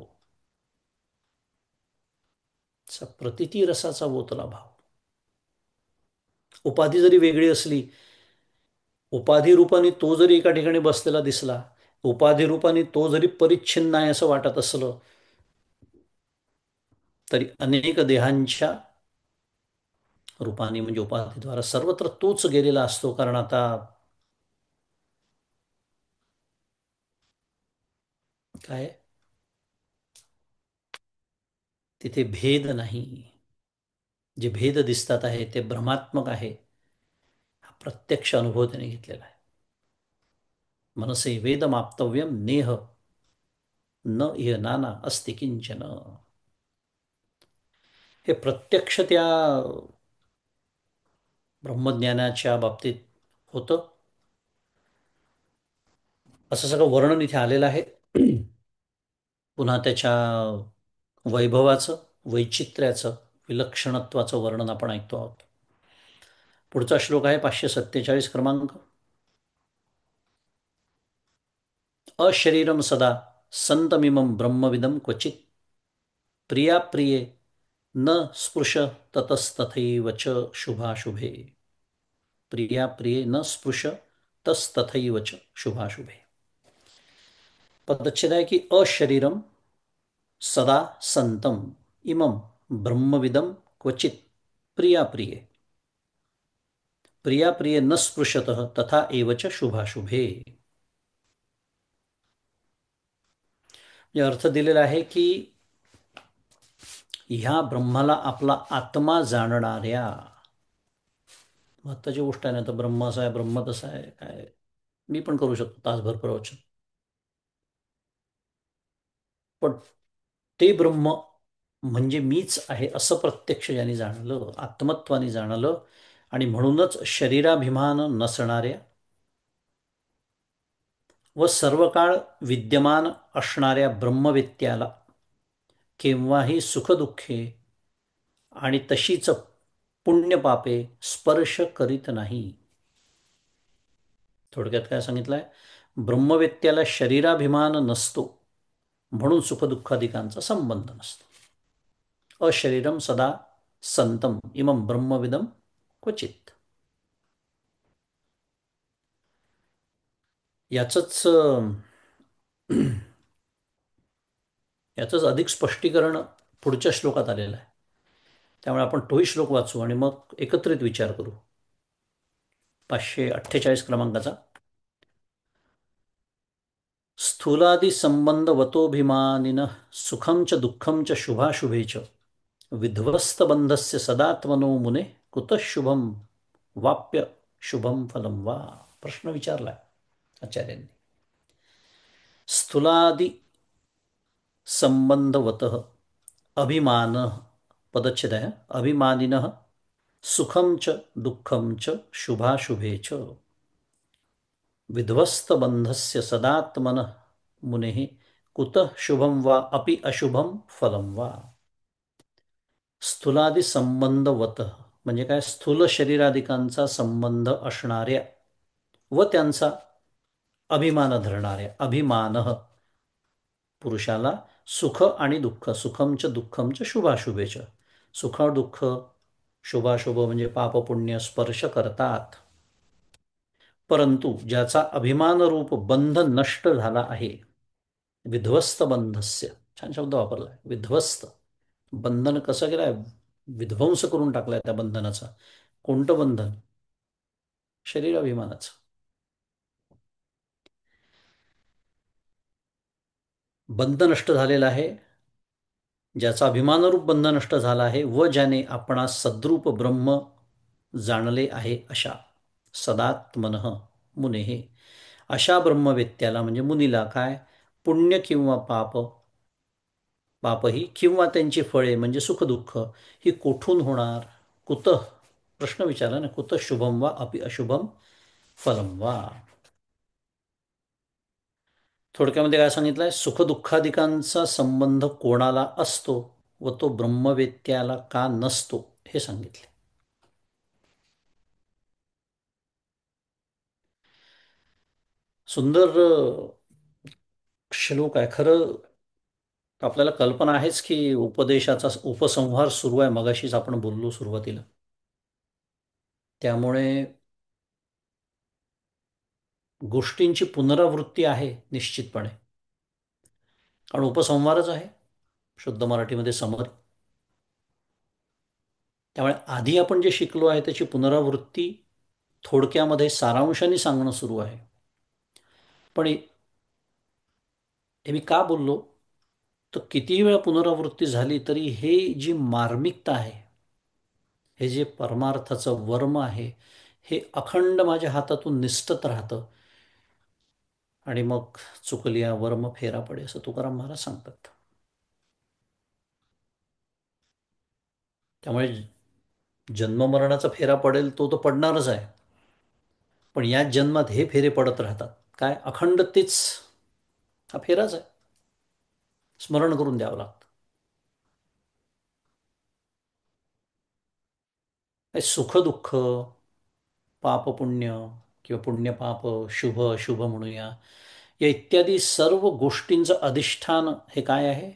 प्रतिती रसाचा ओतला भाव. उपाधी जरी वेगळी असली, उपाधी रूपाने तो जरी एका ठिकाणी बसलेला दिसला, उपाधी रूपाने तो जरी परिच्छिन्न आहे असं वाटत असलं, तरी अनेक देहांच्या रूपाने म्हणजे उपाधीद्वारा सर्वत्र तोच गेलेला असतो. कारण आता काय, तिथे भेद नाही. जे भेद दिसतात आहे ते भ्रमात्मक आहे. हा प्रत्यक्ष अनुभव त्याने घेतलेला आहे. मनसे वेदमाप्तव्यम नेह न इह नाना अस्ति किंचन. हे प्रत्यक्ष त्या ब्रह्मज्ञानाच्या बाबतीत होतं. असं सगळं वर्णन इथे आलेलं आहे. पुन्हा त्याच्या वैभवाचं, वैचित्र्याचं, विलक्षणत्वाचं वर्णन आपण ऐकतो आहोत. पुढचा श्लोक आहे 547 क्रमांक. अशरीरम सदा संतमिमं ब्रह्मविदं क्वचित प्रिया प्रिये न स्पृश ततस्तथैव च शुभाशुभे. प्रिया प्रिये न स्पृश तस्तथैव च शुभाशुभे. पदच्छेद आहे की अशरीरम सदा संतम, इमं ब्रह्मविदं क्वचित् प्रियाप्रिये प्रियाप्रिये न स्पृशतः तथा एव च शुभाशुभे. या अर्थ दिलेला आहे की ह्या ब्रह्माला आपला आत्मा जाणणाऱ्या, महत्वाची गोष्ट आहे ना. तर ब्रह्म असा आहे, ब्रह्म तसा आहे, काय मी पण करू शकतो तासभर प्रवचन. पण ते ब्रह्म म्हणजे मीच आहे असं प्रत्यक्ष ज्यांनी जाणलं, आत्मत्वाने जाणलं, आणि म्हणूनच शरीराभिमान नसणाऱ्या व सर्व काळ विद्यमान असणाऱ्या ब्रह्मवेत्याला केव्हाही सुखदुःखे आणि तशीच पुण्यपापे स्पर्श करीत नाही. थोडक्यात काय सांगितलंय? ब्रह्मवेत्याला शरीराभिमान नसतो, म्हणून सुखदुःखादिकांचा संबंध नसतो. अशरीरम सदा संतम इमं ब्रह्मविदम क्वचित. याचंच याचंच अधिक स्पष्टीकरण पुढच्या श्लोकात आलेलं आहे. त्यामुळे आपण तोही श्लोक वाचू आणि मग एकत्रित विचार करू. 548 क्रमांकाचा. स्थूलादिसंबंधवतोभिमानिनः सुखं च दुःखं च शुभाशुभे च विध्वस्तबंधस्य सदात्मनो मुने कुतः शुभम वाप्य शुभम फलम वा. प्रश्न विचारलाय आचार्यांनी. स्थूलादि संबंधवतः अभिमान, पदच्छेद आहे, अभिमानिनः सुखं च दुःखं च शुभाशुभे च विध्वस्तबंधस्य सदात्मनः मुनेः कुतः शुभम वा अपि अशुभम फलम वा. स्थूलादि संबंधवत म्हणजे काय? स्थूल शरीरादिकांचा संबंध असणाऱ्या व त्यांचा अभिमान धरणाऱ्या, अभिमान पुरुषाला सुख आणि दुःख, सुखमच दुःखमच शुभाशुभेच, सुख दुःख शुभाशुभ म्हणजे पाप पुण्य स्पर्श करतात. परंतु ज्याचा अभिमानरूप बंध नष्ट झाला आहे, विध्वस्त बंधस्य, छान शब्द वापरलाय, विध्वस्त. बंधन कसं केलंय? विध्वंस करून टाकलाय त्या बंधनाचा. कोणतं बंधन? शरीराभिमानाचं. बंध नष्ट झालेला आहे, ज्याचा अभिमानरूप बंध नष्ट झाला आहे व ज्याने आपणास सद्रूप ब्रह्म जाणले आहे, अशा सदात्मन मुने, अशा ब्रह्मवेत्याला म्हणजे मुनीला काय? पुण्य किंवा पाप, पापही किंवा त्यांची फळे म्हणजे सुखदुःख ही कोठून होणार? कुतः, प्रश्न विचारला ना, कुतः शुभम वा अपि अशुभम फलम वा. थोडक्यामध्ये काय सांगितलंय? सुखदुःखादिकांचा संबंध कोणाला असतो व तो ब्रह्मवेत्याला का नसतो हे सांगितले. सुंदर श्लोक आहे. खरं आपल्याला कल्पना आहेच की उपदेशाचा उपसंहार सुरू आहे, मगाशीच आपण बोललो सुरुवातीला. त्यामुळे गोष्टींची पुनरावृत्ती आहे निश्चितपणे, कारण उपसंहारच आहे शुद्ध मराठीमध्ये समर. त्यामुळे आधी आपण जे शिकलो आहे त्याची पुनरावृत्ती थोडक्यामध्ये सारांशाने सांगणं सुरू आहे. पण हे मी का बोललो, तर कितीही वेळा पुनरावृत्ती झाली तरी हे जी मार्मिकता आहे, हे जे परमार्थाचं वर्म आहे, हे अखंड माझ्या हातातून निसटत राहतं. आणि मग चुकलिया वर्म फेरा पडे असं तुकाराम महाराज सांगतात. त्यामुळे जन्ममरणाचा फेरा पडेल तो तर पडणारच आहे, पण या जन्मात हे फेरे पडत राहतात. काय? अखंड तेच हा फेराच आहे, स्मरण करून द्यावं लागतं. सुख दुःख, पाप पुण्य किंवा पुण्य पाप, शुभ अशुभ म्हणूया, या इत्यादी सर्व गोष्टींचं अधिष्ठान हे काय आहे?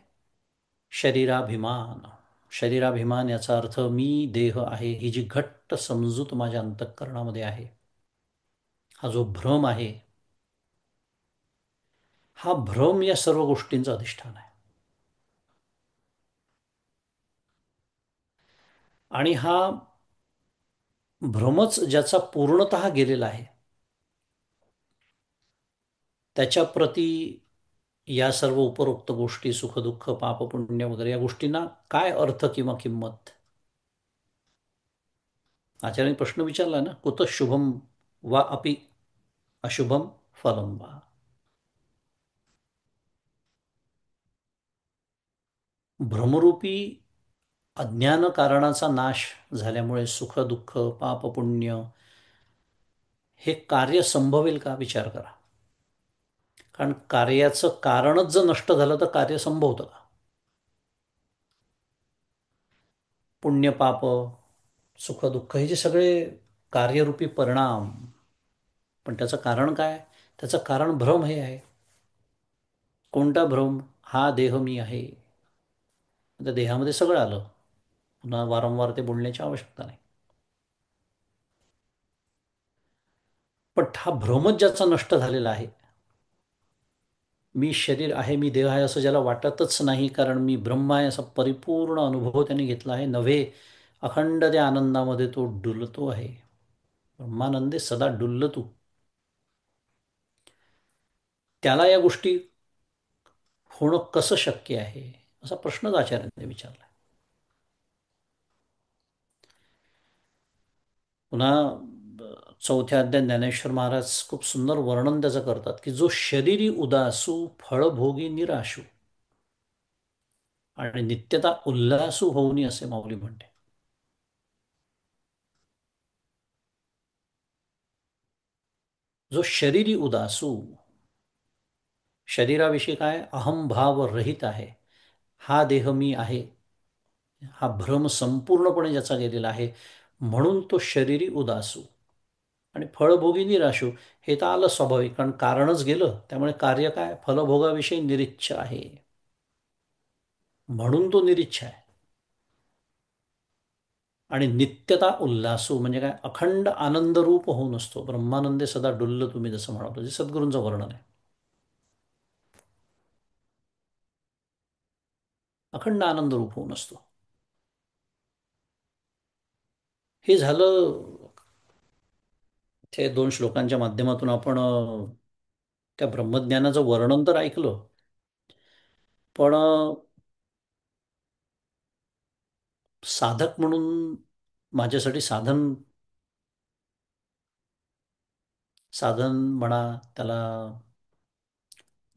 शरीराभिमान. शरीराभिमान याचा अर्थ मी देह आहे, ही जी घट्ट समजूत माझ्या अंतःकरणामध्ये आहे, हा जो भ्रम आहे, हा भ्रम या सर्व गोष्टींचं अधिष्ठान आहे. आणि हा भ्रमच ज्याचा पूर्णतः गेलेला आहे, त्याच्या प्रती या सर्व उपरोक्त गोष्टी, सुखदुःख, पापपुण्य वगैरे या गोष्टींना काय अर्थ किंवा किंमत? आचार्यांनी प्रश्न विचारला ना, कुतः शुभम वा अपि अशुभम फलम वा. भ्रमरूपी अज्ञान कारणाचा नाश झाल्यामुळे सुख दुःख पाप पुण्य हे कार्य संभवेल का, विचार करा. कारण कार्याचं कारणच जर नष्ट झालं तर कार्य संभवतं का? पुण्य पाप सुख दुःख हे जे सगळे कार्यरूपी परिणाम, पण त्याचं कारण काय? त्याचं कारण भ्रम हे आहे. कोणता भ्रम? हा देह मी आहे. त्या देहामध्ये सगळं आलं, पुन्हा वारंवार ते बोलण्याची आवश्यकता नाही. पण हा भ्रमच ज्याचा नष्ट झालेला आहे, मी शरीर आहे, मी देह आहे असं ज्याला वाटतच नाही, कारण मी ब्रह्म आहे असा परिपूर्ण अनुभव त्याने घेतला आहे, नव्हे अखंड त्या आनंदामध्ये तो डुलतो आहे. ब्रह्मानंदे सदा डुल्लतू. त्याला या गोष्टी होणं कसं शक्य आहे, असा प्रश्नच आचार्यांनी विचारला. पुन्हा चौथ्या अध्याय ज्ञानेश्वर महाराज खूप सुंदर वर्णन त्याचं करतात, की जो शरीरी उदासू फळभोगी निराशू आणि नित्यता उल्हासू होऊनी, असे माऊली म्हणते. जो शरीरी उदासू, शरीराविषयी काय अहंभाव रहित आहे, हा देह मी आहे, हा भ्रम संपूर्णपणे ज्याचा गेलेला आहे, म्हणून तो शरीरी उदासू. आणि फळभोगी निराशू, हे तर आलं स्वाभाविक, कारण कारणच गेलं, त्यामुळे कार्य काय, फलभोगाविषयी निरिच्छ आहे, म्हणून तो निरिच्छ आहे. आणि नित्यता उल्हासू म्हणजे काय, अखंड आनंद रूप होऊन असतो. ब्रह्मानंदे सदा डुल्ल, तुम्ही जसं म्हणालो, जे सद्गुरूंचं वर्णन आहे. अखंड आनंद रूप होऊन असतो. हे झालं, ते दोन श्लोकांच्या माध्यमातून आपण त्या ब्रह्मज्ञानाचं वर्णन तर ऐकलं, पण साधक म्हणून माझ्यासाठी साधन, साधन म्हणा त्याला,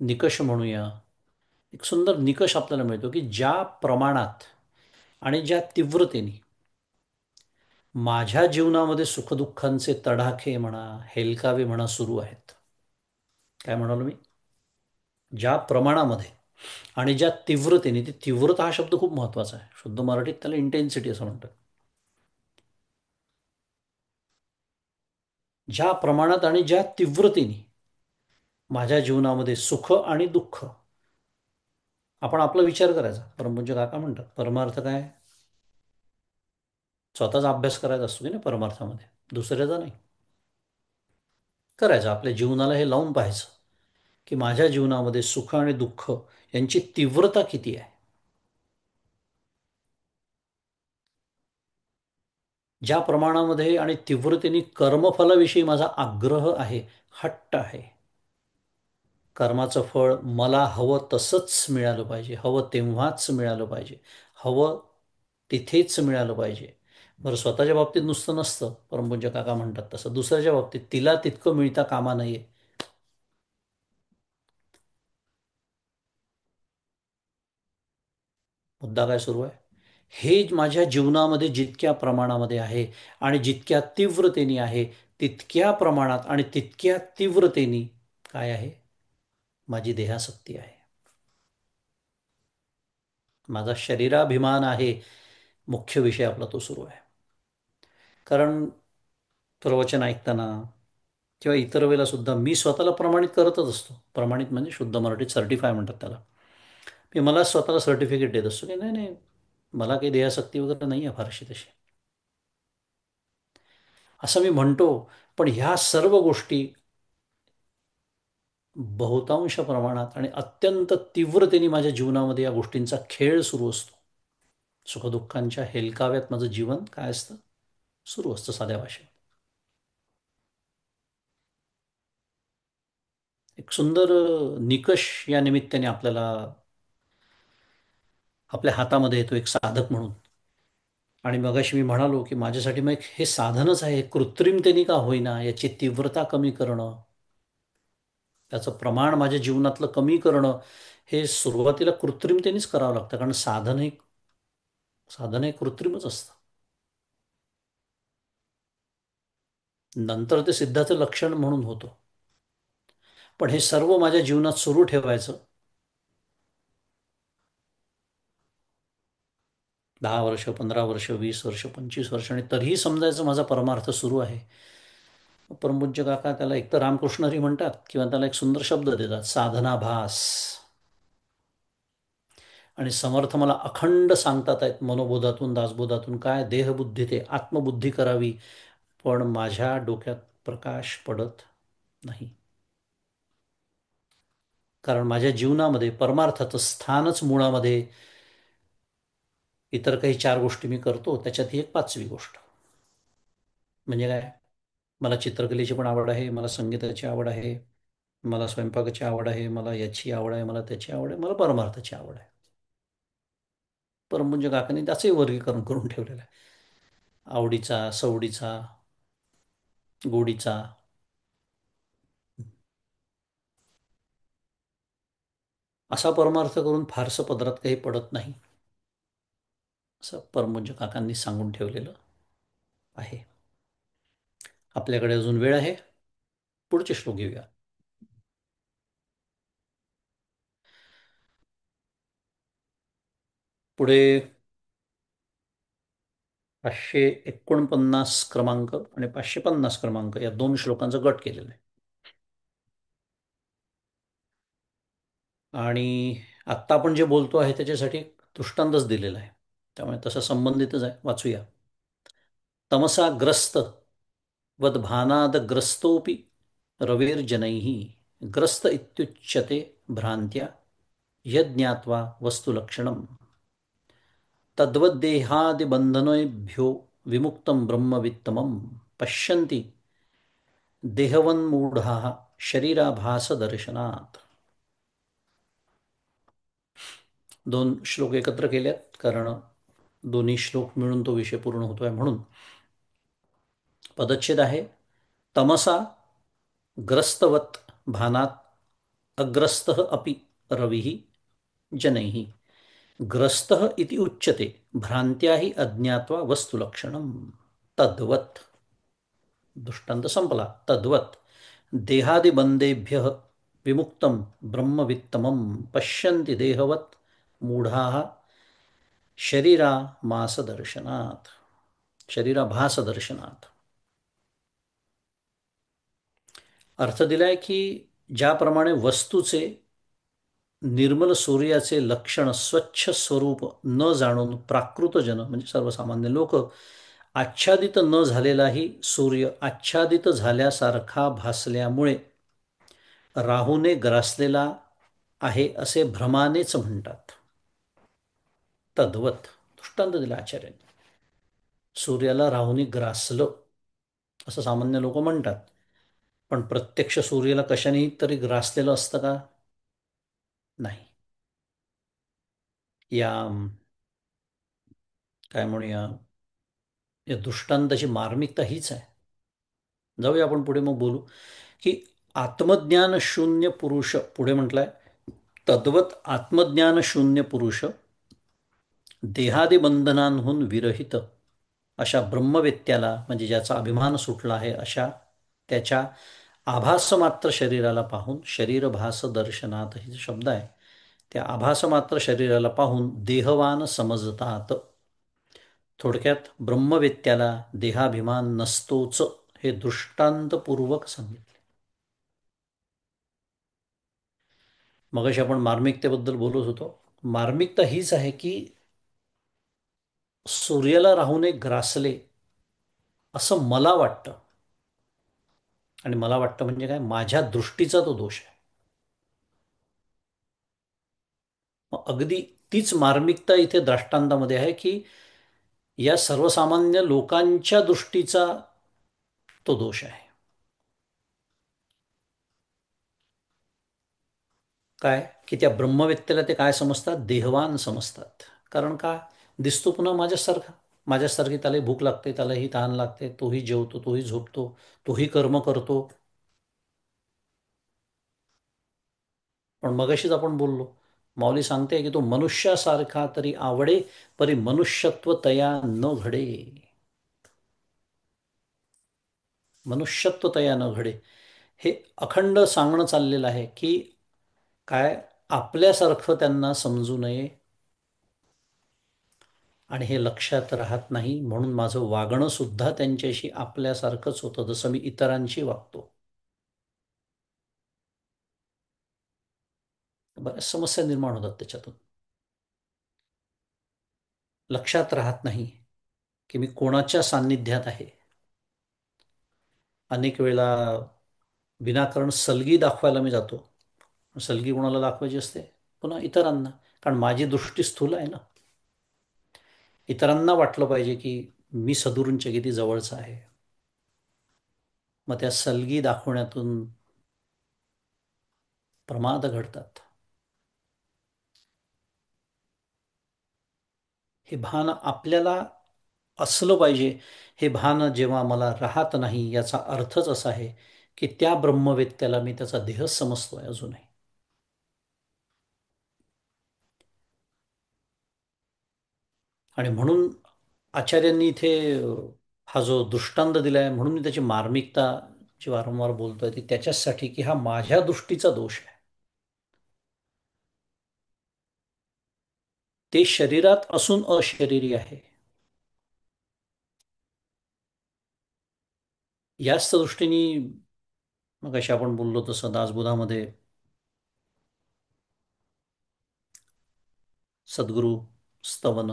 निकष म्हणूया, एक सुंदर निकष आपल्याला मिळतो, की ज्या प्रमाणात आणि ज्या तीव्रतेने माझ्या जीवनामध्ये सुखदुःखांचे तडाखे म्हणा, हेलकावे म्हणा सुरू आहेत. काय म्हणालो मी? ज्या प्रमाणामध्ये आणि ज्या तीव्रतेने, ती तीव्रता हा शब्द खूप महत्वाचा आहे, शुद्ध मराठीत त्याला इंटेन्सिटी असं म्हणतात. ज्या प्रमाणात आणि ज्या तीव्रतेने माझ्या जीवनामध्ये सुख आणि दुःख, आपण आपला विचार करायचा. परमपूज्य काका म्हणतात, परमार्थ काय? स्वतःचा अभ्यास करायचा असतो की नाही परमार्थामध्ये, दुसऱ्याचा नाही. करायचं, आपल्या जीवनाला हे लावून पाहायचं, की माझ्या जीवनामध्ये सुख आणि दुःख यांची तीव्रता किती आहे. ज्या प्रमाणामध्ये आणि तीव्रतेने कर्मफलाविषयी माझा आग्रह आहे, हट्ट आहे, कर्माचं फळ मला हवं तसंच मिळालं पाहिजे, हवं तेव्हाच मिळालं पाहिजे, हवं तिथेच मिळालं पाहिजे. बरं, स्वतःच्या बाबतीत नुसतं नसतं, परमपूज्य काका म्हणतात तसं, दुसऱ्याच्या बाबतीत तिला तितकं मिळता कामा नये. मुद्दा काय सुरू आहे? हे माझ्या जीवनामध्ये जितक्या प्रमाणामध्ये आहे आणि जितक्या तीव्रतेने आहे, तितक्या प्रमाणात आणि तितक्या तीव्रतेने काय आहे, माझी देहासक्ती आहे, माझा शरीराभिमान आहे. मुख्य विषय आपला तो सुरू आहे. कारण प्रवचन ऐकताना किंवा इतर वेळेला सुद्धा मी स्वतःला प्रमाणित करतच असतो. प्रमाणित म्हणजे शुद्ध मराठीत सर्टिफाय म्हणतात त्याला. मी मला स्वतःला सर्टिफिकेट देत असतो की नाही नाही, मला काही देहासक्ती वगैरे नाही आहे फारशी तशी, असं मी म्हणतो. पण ह्या सर्व गोष्टी बहुतांश प्रमाणात आणि अत्यंत तीव्रतेने माझ्या जीवनामध्ये या गोष्टींचा खेळ सुरू असतो. सुखदुःखांच्या हेलकाव्यात माझं जीवन काय असतं, सुरू असतं साध्या भाषेत. एक सुंदर निकष या निमित्ताने आपल्याला आपल्या हातामध्ये येतो एक साधक म्हणून. आणि मगाशी मी म्हणालो की माझ्यासाठी मग हे साधनच आहे, कृत्रिमतेने का होईना याची तीव्रता कमी करणं, त्याचं प्रमाण माझ्या जीवनातलं कमी करणं, हे सुरुवातीला कृत्रिमतेनेच करावं लागतं, कारण साधन हे कृत्रिमच असतं. नंतर ते सिद्धाचं लक्षण म्हणून होतं. पण हे सर्व माझ्या जीवनात सुरू ठेवायचं 10 वर्ष, 15 वर्ष, 20 वर्ष, 25 वर्ष, आणि तरीही समजायचं माझा परमार्थ सुरू आहे. परमपूज्य काका त्याला एक तर रामकृष्ण हरी म्हणतात, किंवा त्याला एक सुंदर शब्द देतात, साधनाभास. आणि समर्थ मला अखंड सांगतात आहेत मनोबोधातून, दासबोधातून, काय देहबुद्धी ते आत्मबुद्धी करावी, पण माझ्या डोक्यात प्रकाश पडत नाही. कारण माझ्या जीवनामध्ये परमार्थाचं स्थानच मुळामध्ये, इतर काही 4 गोष्टी मी करतो त्याच्यात ही एक 5वी गोष्ट. म्हणजे काय, मला चित्रकलेची पण आवड आहे, मला संगीताची आवड आहे, मला स्वयंपाकाची आवड आहे, मला याची आवड आहे, मला त्याची आवड आहे, मला परमार्थाची आवड आहे. परमपूज्य काकांनी त्याचंही वर्गीकरण करून ठेवलेलं आहे, आवडीचा, सवडीचा, गोडीचा. असा परमार्थ करून फारसं पदरात काही पडत नाही, असं परमपूज्य काकांनी सांगून ठेवलेलं आहे. आपल्याकडे अजून वेळ आहे, पुढचे श्लोक घेऊया. पुढे 549 क्रमांक आणि 550 क्रमांक या 2 श्लोकांचा गट केलेला आहे. आणि आत्ता आपण जे बोलतो आहे त्याच्यासाठी एक दृष्टांतच दिलेला आहे, त्यामुळे तसं संबंधितच आहे, वाचूया. तमसा ग्रस्त वद्भानादग्रस्तोऽपि रवेर्जनैः ग्रस्त इत्युच्यते भ्रांत्या यज्ञात्वा वस्तुलक्षणम् तद्वद्देहादिबन्धनेभ्यो विमुक्तं ब्रह्मवित्तमं पश्यन्ति देहवन्मूढाः शरीराभासदर्शनात्. 2 श्लोक एकत्र केल्यात कारण दोन्ही श्लोक मिळून तो विषय पूर्ण होतोय म्हणून. पदच्छेद आहे, तमसा ग्रस्तवत भानात अग्रस्तः अपि रविः जनैः ग्रस्तः इति उच्यते भ्रांत्या हि अज्ञात्वा वस्तुलक्षणम्. तद्वत्, दृष्टांत संपला. तद्वत् देहादिबंधेभ्यः विमुक्तं ब्रह्मवित्तमं पश्यन्ति देहवत् मूढाः शरीरामासदर्शनात् शरीराभासदर्शनात्. अर्थ दिलाय की ज्याप्रमाणे वस्तूचे निर्मल सूर्याचे लक्षण स्वच्छ स्वरूप न जाणून प्राकृतजन म्हणजे सर्वसामान्य लोक आच्छादित न झालेलाही सूर्य आच्छादित झाल्यासारखा भासल्यामुळे राहूने ग्रासलेला आहे असे भ्रमानेच म्हणतात. तद्वत दृष्टांत दिला आचार्यांनी. सूर्याला राहूने ग्रासलं असं सामान्य लोक म्हणतात, पण प्रत्यक्ष सूर्याला कशानेही तरी ग्रासलेलं असतं का? नाही. या काय म्हणूया, या दृष्टांताची मार्मिकता हीच आहे. जाऊया आपण पुढे, मग बोलू की आत्मज्ञान शून्य पुरुष, पुढे म्हटलाय तद्वत आत्मज्ञान शून्य पुरुष देहादी बंधनांहून विरहित अशा ब्रह्मवेत्याला, म्हणजे ज्याचा अभिमान सुटला आहे, अशा त्याच्या आभासमात्र शरीराला पाहून, शरीरभास दर्शनात ही शब्द आहे, त्या आभासमात्र शरीराला पाहून देहवान समजतात. थोडक्यात ब्रह्मवेत्याला देहाभिमान नसतोच, हे दृष्टांतपूर्वक सांगितले. मगाशी आपण मार्मिकतेबद्दल बोलत होतो. मार्मिकता हीच आहे की सूर्याला राहून एक ग्रासले असं मला वाटतं. आणि मला वाटतं म्हणजे काय, माझ्या दृष्टीचा तो दोष आहे. मग अगदी तीच मार्मिकता इथे दृष्टांतामध्ये आहे की या सर्वसामान्य लोकांच्या दृष्टीचा तो दोष आहे. काय की त्या ब्रह्मवेत्तेला ते काय समजतात? देहवान समजतात. कारण का? दिसतो पुन्हा माझ्यासारखा. माझ्यासारखी त्यालाही भूक लागते, त्यालाही तहान लागते, तोही जेवतो, तोही झोपतो, तोही कर्म करतो. पण मगाशीच आपण बोललो, माऊली सांगते की तो मनुष्यासारखा तरी आवडे, परी मनुष्यत्व तया न घडे. मनुष्यत्व तया न घडे, हे अखंड सांगणं चाललेलं आहे की काय, आपल्यासारखं त्यांना समजू नये आणि हे लक्षात राहत नाही, म्हणून माझं वागणं सुद्धा त्यांच्याशी आपल्यासारखंच होतं, जसं मी इतरांशी वागतो. बऱ्याच समस्या निर्माण होतात त्याच्यातून. लक्षात राहत नाही की मी कोणाच्या सान्निध्यात आहे. अनेक वेळेला विनाकारण सलगी दाखवायला मी जातो. सलगी कोणाला दाखवायची असते? पुन्हा इतरांना. कारण माझी दृष्टी स्थूल आहे ना. इतरांना वाटलं पाहिजे की मी सद्गुरूंच्या किती जवळचा आहे. मग त्या सलगी दाखवण्यातून प्रमाद घडतात. हे भान आपल्याला असलं पाहिजे. हे भान जेव्हा मला राहत नाही, याचा अर्थच असा आहे की त्या ब्रह्मवेत्त्याला मी त्याचा देह समजतोय अजूनही. आणि म्हणून आचार्यांनी इथे हा जो दृष्टांत दिलाय, म्हणून मी त्याची मार्मिकता जी वारंवार बोलतोय ती त्याच्यासाठी की हा माझ्या दृष्टीचा दोष आहे. ते शरीरात असून अशरीरी आहे. याच दृष्टीने मग अशी आपण बोललो तसं दासबोधामध्ये सद्गुरू स्तवन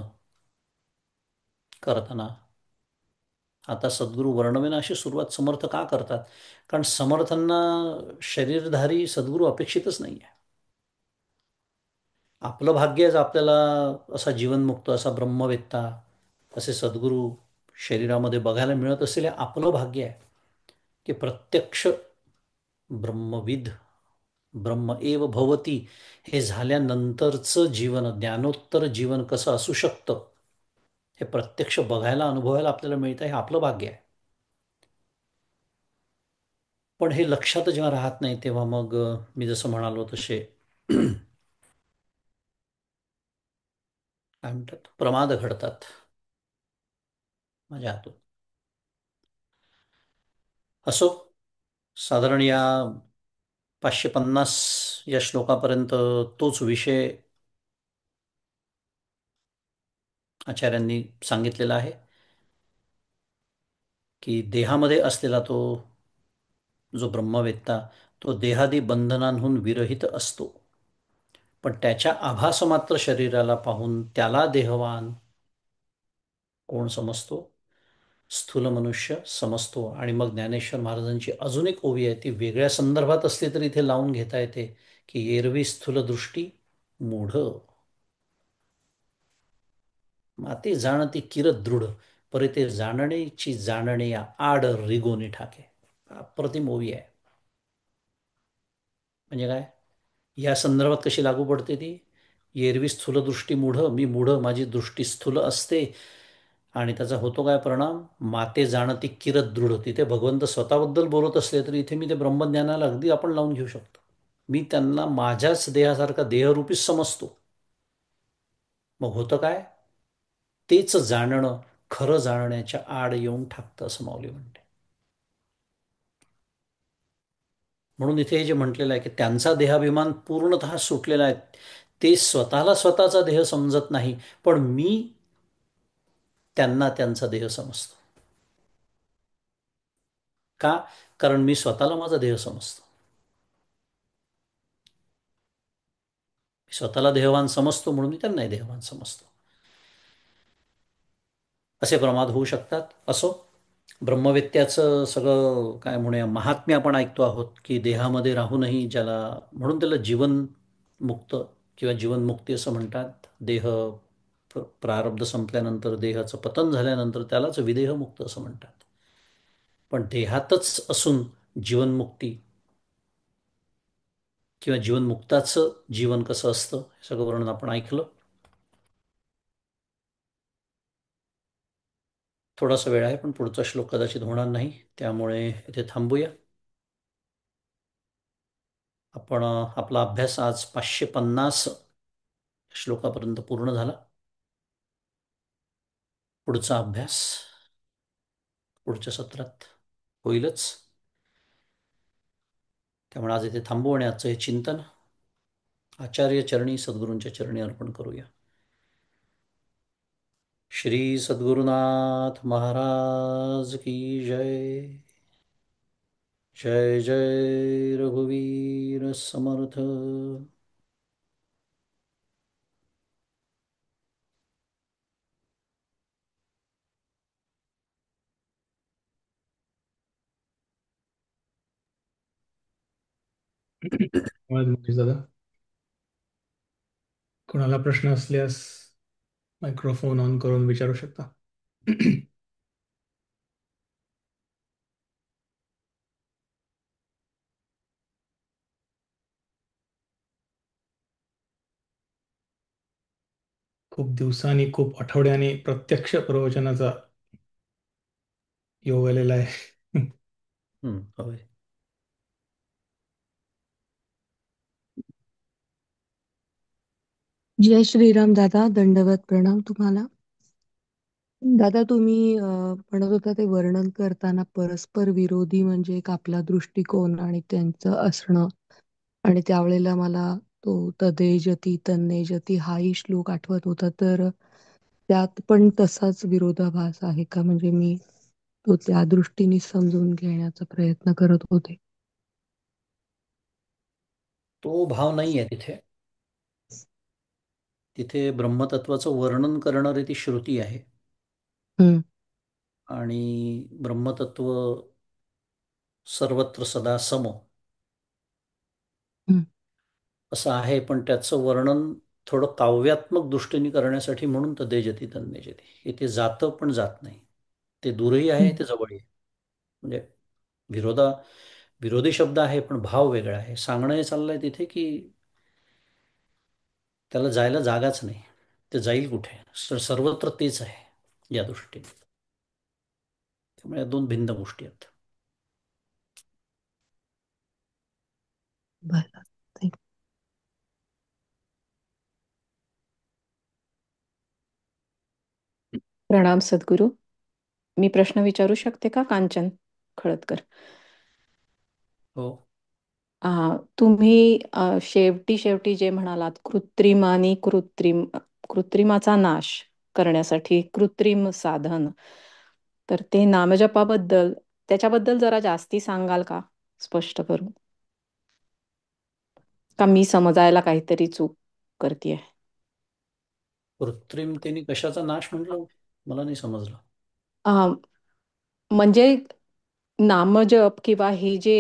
करताना, आता सद्गुरू वर्णवेन अशी सुरुवात समर्थ का करतात? कारण समर्थांना शरीरधारी सद्गुरू अपेक्षितच नाही आहे. आपलं भाग्यच आपल्याला असा जीवनमुक्त, असा ब्रह्मवेत्ता, असे सद्गुरू शरीरामध्ये बघायला मिळत असेल, हे आपलं भाग्य आहे. की प्रत्यक्ष ब्रह्मविद ब्रह्म एव भवती हे झाल्यानंतरचं जीवन, ज्ञानोत्तर जीवन कसं असू शकतं, हे प्रत्यक्ष बघायला, अनुभवायला आपल्याला मिळतं, हे आपलं भाग्य आहे. पण हे लक्षात जेव्हा राहत नाही, तेव्हा मग मी जसं म्हणालो तसे काय म्हणतात, प्रमाद घडतात माझ्या हातून. असो, साधारण या 550 या श्लोकापर्यंत तोच विषय आचार्यांनी सांगितलेला आहे की देहामध्ये असलेला तो जो ब्रह्मवेत्ता, तो देहादी बंधनांहून विरहित असतो. पण त्याच्या आभास मात्र शरीराला पाहून त्याला देहवान कोण समजतो? स्थूल मनुष्य समजतो. आणि मग ज्ञानेश्वर महाराजांची अजून एक ओवी आहे, ती वेगळ्या संदर्भात असली तरी इथे लावून घेता येते की एरवी स्थूल दृष्टी मूढ, माते जाणती किर दृढ, परे ते जाणण्याची जाणणे या आड रिगोनी ठाके. अप्रतिम ओवी आहे. म्हणजे काय? या संदर्भात कशी लागू पडते ती? एरवी स्थूलदृष्टी मूढ, मी मूढ, माझी दृष्टी स्थूल असते. आणि त्याचा होतो काय परिणाम? माते जाणती किरत दृढ. तिथे भगवंत स्वतःबद्दल बोलत असले तरी इथे मी ते ब्रह्मज्ञानाला अगदी आपण लावून घेऊ शकतो. मी त्यांना माझ्याच देहासारखा देहरूपीच समजतो. मग होतं काय? तेच जाणणं खरं जाणण्याच्या आड येऊन ठाकतं, असं माऊली म्हणते. म्हणून इथे जे म्हटलेलं आहे की त्यांचा देहाभिमान पूर्णतः सुटलेला आहे. ते स्वतःला स्वतःचा देह समजत नाही, पण मी त्यांना त्यांचा देह समजतो. का? कारण मी स्वतःला माझा देह समजतो. मी स्वतःला देहवान समजतो, म्हणून मी त्यांनाही देहवान समजतो. असे प्रमाद होऊ शकतात. असो, ब्रह्मवेत्त्याचं सगळं काय म्हणूया महात्म्य आपण ऐकतो आहोत की देहामध्ये राहूनही ज्याला, म्हणून त्याला जीवन मुक्त किंवा जीवनमुक्ती असं म्हणतात. प्रारब्ध संपल्यानंतर, देहाचं पतन झाल्यानंतर त्यालाच विदेहमुक्त असं म्हणतात. पण देहातच असून जीवनमुक्ती किंवा जीवनमुक्ताचं जीवन कसं असतं हे सगळं वर्णन आपण ऐकलं. थोडासा वेळ आहे, पण पुढचा श्लोक कदाचित होणार नाही, त्यामुळे इथे थांबूया. आपण आपला अभ्यास आज 550 श्लोकापर्यंत पूर्ण झाला. पुढचा अभ्यास पुढच्या सत्रात होईलच. त्यामुळे आज इथे थांबू आणि आजचं हे चिंतन आचार्य चरणी, सद्गुरूंच्या चरणी अर्पण करूया. श्री सद्गुरुनाथ महाराज की जय. जय जय रघुवीर समर्थ. धन्यवाद मुकेश दादा. कोणाला प्रश्न असल्यास मायक्रोफोन ऑन करून विचारू शकता. खूप दिवसांनी, खूप आठवड्याने प्रत्यक्ष प्रवचनाचा योग आलेला आहे. होय. जय श्रीराम दादा, दंडवत प्रणाम तुम्हाला. दादा तुम्ही म्हणत होता ते वर्णन करताना परस्पर विरोधी म्हणजे एक आपला दृष्टिकोन आणि त्यांचं असणं, आणि त्यावेळेला मला तो तदेजती तन्नेजती हाही श्लोक आठवत होता. तर त्यात पण तसाच विरोधाभास आहे का? म्हणजे मी तो त्या दृष्टीने समजून घेण्याचा प्रयत्न करत होते. तो भाव नाही आहे तिथे. तिथे ब्रह्मतत्वाचं वर्णन करणारी ती श्रुती आहे. हम्म. आणि ब्रह्मतत्व सर्वत्र सदा सम हम्म. असं आहे, पण त्याचं वर्णन थोडं काव्यात्मक दृष्टीने करण्यासाठी म्हणून तदेजती तन्नेजती. इथे जातं पण जात नाही. ते दूरही आहे, हम्म. ते जवळही आहे. म्हणजे विरोधा विरोधी शब्द आहे, पण भाव वेगळा आहे. सांगणं हे चाललंय तिथे की त्याला जायला जागाच नाही. ते जाईल कुठे? सर्वत्र तेच आहे या दृष्टीने. त्यामुळे या दोन भिन्न गोष्टी आहेत. बरं. Thank you. प्रणाम सद्गुरू. मी प्रश्न विचारू शकते का? कांचन खळदकर. हो. तुम्ही शेवटी शेवटी जे म्हणालात, कृत्रिम आणि कृत्रिमाचा नाश करण्यासाठी कृत्रिम साधन, तर ते नामजपाबद्दल, त्याच्याबद्दल जरा जास्ती सांगाल का, स्पष्ट करून? का मी समजायला काहीतरी चूक करतेय? कृत्रिमतेने कशाचा नाश म्हटलं? मला नाही समजलं. म्हणजे नामजप किंवा हे जे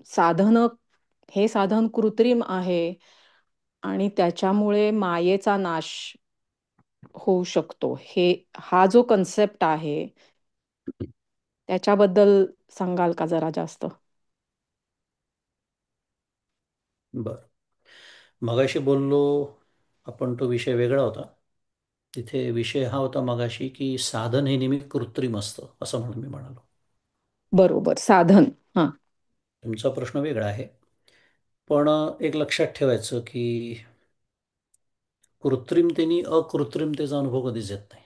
साधन, हे साधन कृत्रिम आहे आणि त्याच्यामुळे मायेचा नाश होऊ शकतो, हा जो कन्सेप्ट आहे त्याच्याबद्दल सांगाल का जरा जास्त? बरं. मगाशी बोललो आपण, तो विषय वेगळा होता. तिथे विषय हा होता मगाशी की साधन हे नेहमी कृत्रिम असतं असं म्हणून मी म्हणालो. बरोबर, साधन. हां. तुमचा प्रश्न वेगळा आहे. पण एक लक्षात ठेवायचं की कृत्रिमतेने अकृत्रिमतेचा अनुभव कधीच येत नाही.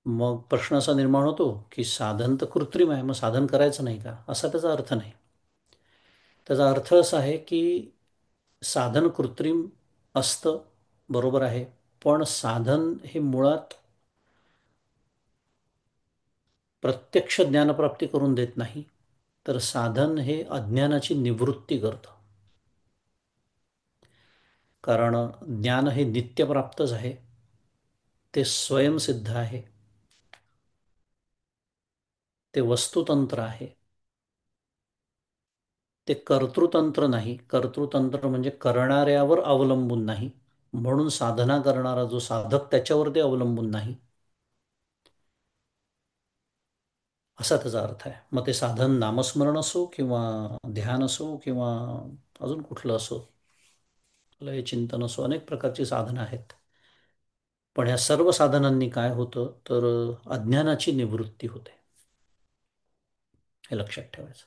मग प्रश्न असा निर्माण होतो की साधन तर कृत्रिम आहे, मग साधन करायचं नाही का? असा त्याचा अर्थ नाही. त्याचा अर्थ असा आहे की साधन कृत्रिम असतं, बरोबर आहे, पण साधन हे मुळात प्रत्यक्ष ज्ञानप्राप्ती करून देत नाही, तर साधन हे अज्ञानाची निवृत्ती करतं. कारण ज्ञान हे नित्यप्राप्तच आहे, ते स्वयंसिद्ध आहे, ते वस्तुतंत्र आहे. ते कर्तृतंत्र नाही. कर्तृतंत्र म्हणजे करणाऱ्यावर अवलंबून नाही, म्हणून साधना करणारा जो साधक त्याच्यावर ते अवलंबून नाही, असा त्याचा अर्थ आहे. मग ते साधन नामस्मरण असो किंवा ध्यान असो किंवा अजून कुठलं असो, लय चिंतन असो, अनेक प्रकारची साधनं आहेत. पण ह्या सर्व साधनांनी काय होतं तर अज्ञानाची निवृत्ती होते, हे लक्षात ठेवायचं.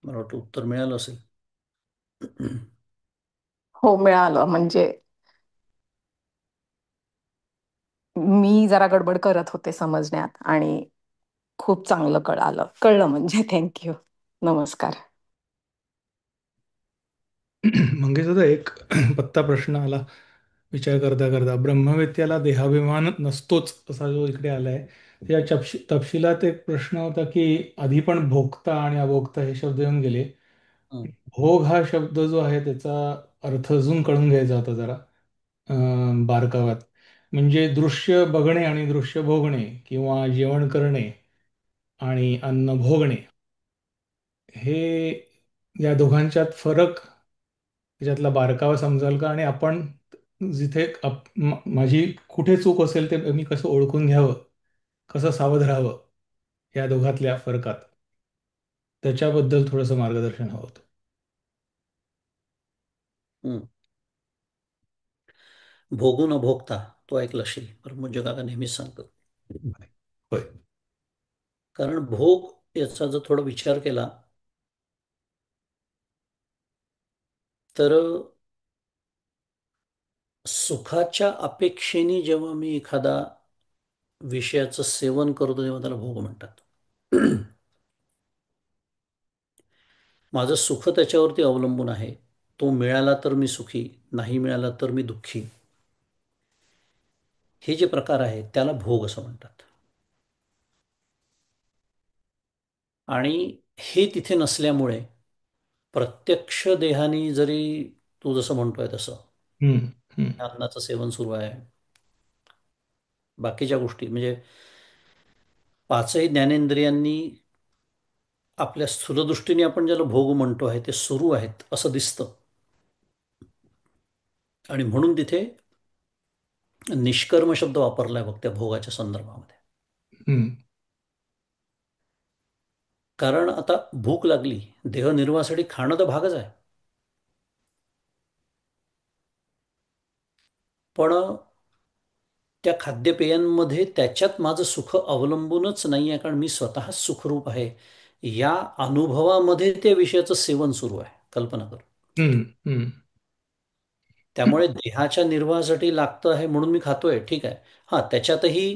मला वाटतं उत्तर मिळालं असेल. हो, मिळालं. म्हणजे मी जरा गडबड करत होते समजण्यात आणि खूप चांगलं कळलं म्हणजे. थँक्यू. नमस्कार. मंगेश दादा, एक पत्ता प्रश्न आला विचार करता करता. ब्रह्मवेत्याला देहाभिमान नसतोच असा जो इकडे आलाय, या तपशिलात एक प्रश्न होता की आधी पण भोगता आणि अभोक्ता हे शब्द येऊन गेले. हं, भोग हा शब्द जो आहे त्याचा अर्थ अजून कळून घ्यायचा होता जरा बारकाव्यात. म्हणजे दृश्य बघणे आणि दृश्य भोगणे, किंवा जेवण करणे आणि अन्न भोगणे, हे या दोघांच्यात फरक, त्याच्यातला बारकावा समजाल का? आणि आपण जिथे माझी कुठे चूक असेल ते मी कसं ओळखून घ्यावं, कसं सावध राहावं या दोघातल्या फरकात, त्याच्याबद्दल थोडंसं मार्गदर्शन हवं होतं. हं. भोगू न भोगता, तो ऐकलं असेल, ब्रह्मज्योत काका नेहमीच सांगतात. होय. कारण भोग याचा जर थोडा विचार केला तर सुखाच्या अपेक्षेने जेव्हा मी एखादा विषयाचं सेवन करतो तेव्हा त्याला भोग म्हणतात. माझं सुख त्याच्यावरती अवलंबून आहे. तो मिळाला तर मी सुखी, नाही मिळाला तर मी दुःखी. हे जे प्रकार आहेत त्याला भोग असं म्हणतात. आणि हे तिथे नसल्यामुळे प्रत्यक्ष देहानी जरी तू जसं म्हणतोय तसं हम्म, हम्म, अन्नाचं सेवन सुरू आहे, बाकीच्या गोष्टी म्हणजे पाचही ज्ञानेंद्रियांनी आपल्या स्थूलदृष्टीने आपण ज्याला भोग म्हणतो आहे ते सुरू आहेत असं दिसतं. आणि म्हणून तिथे निष्कर्म शब्द वापरलाय बघ त्या भोगाच्या संदर्भामध्ये. हम्म, कारण आता भूक लागली, देहनिर्वाहासाठी खाणं तर भागच आहे, पण त्या खाद्यपेयांमध्ये त्याच्यात माझं सुख अवलंबूनच नाही आहे, कारण मी स्वतःच सुखरूप आहे या अनुभवामध्ये त्या विषयाचं सेवन सुरू आहे. कल्पना कर. हम्म, हम्म, त्यामुळे देहाच्या निर्वाहासाठी लागतं आहे म्हणून मी खातोय, ठीक आहे. हां, त्याच्यातही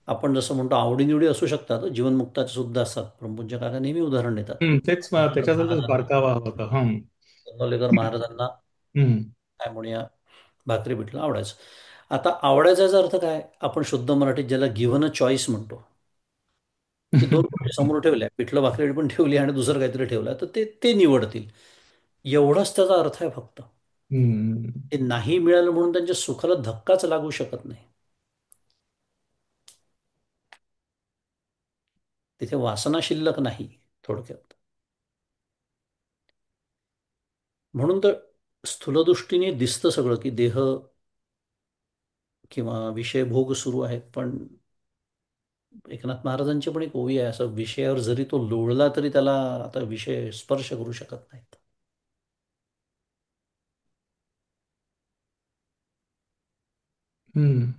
आपण जसं म्हणतो आवडीनिवडी असू शकतात, जीवनमुक्ताचे सुद्धा असतात. ब्रह्मपूज्य काका नेहमी उदाहरण देतात. तेच मला त्याच्यातच महाराजांना बारकावा हवा होता. हम्म, गोंदवलेकर महाराजांना हम्म, काय म्हणूया, भाकरी पिठलं आवडायचं. आता आवडायचा अर्थ काय, आपण शुद्ध मराठीत ज्याला गिव्हन अ चॉईस म्हणतो, की दोन गोष्टी समोर ठेवल्या, पिठलं भाकरी पण ठेवली आणि दुसरं काहीतरी ठेवलं, तर ते ते निवडतील, एवढाच त्याचा अर्थ आहे फक्त. हम्म, ते नाही मिळालं म्हणून त्यांच्या सुखाला धक्काच लागू शकत नाही. तिथे वासना शिल्लक नाही थोडक्यात. म्हणून तर स्थूलदृष्टीने दिसतं सगळं की देह किंवा विषय भोग सुरू आहेत, पण एकनाथ महाराजांची पण एक ओवी आहे, असं विषयावर जरी तो लोळला तरी त्याला आता विषय स्पर्श करू शकत नाहीत. हम्म.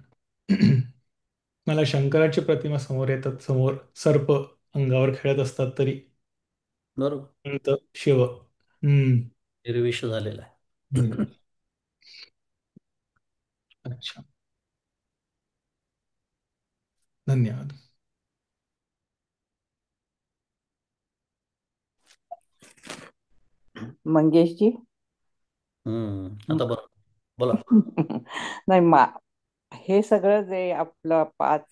मला शंकराची प्रतिमा समोर येतात. समोर सर्प अंगावर खेळत असतात तरी बरोबर. म्हणतं शिव. हम्म, निर्विष झालेला आहे. हम्म. अच्छा, धन्यवाद. मंगेशजी. आता बरं, बोला. नाही, हे सगळं जे आपलं पाच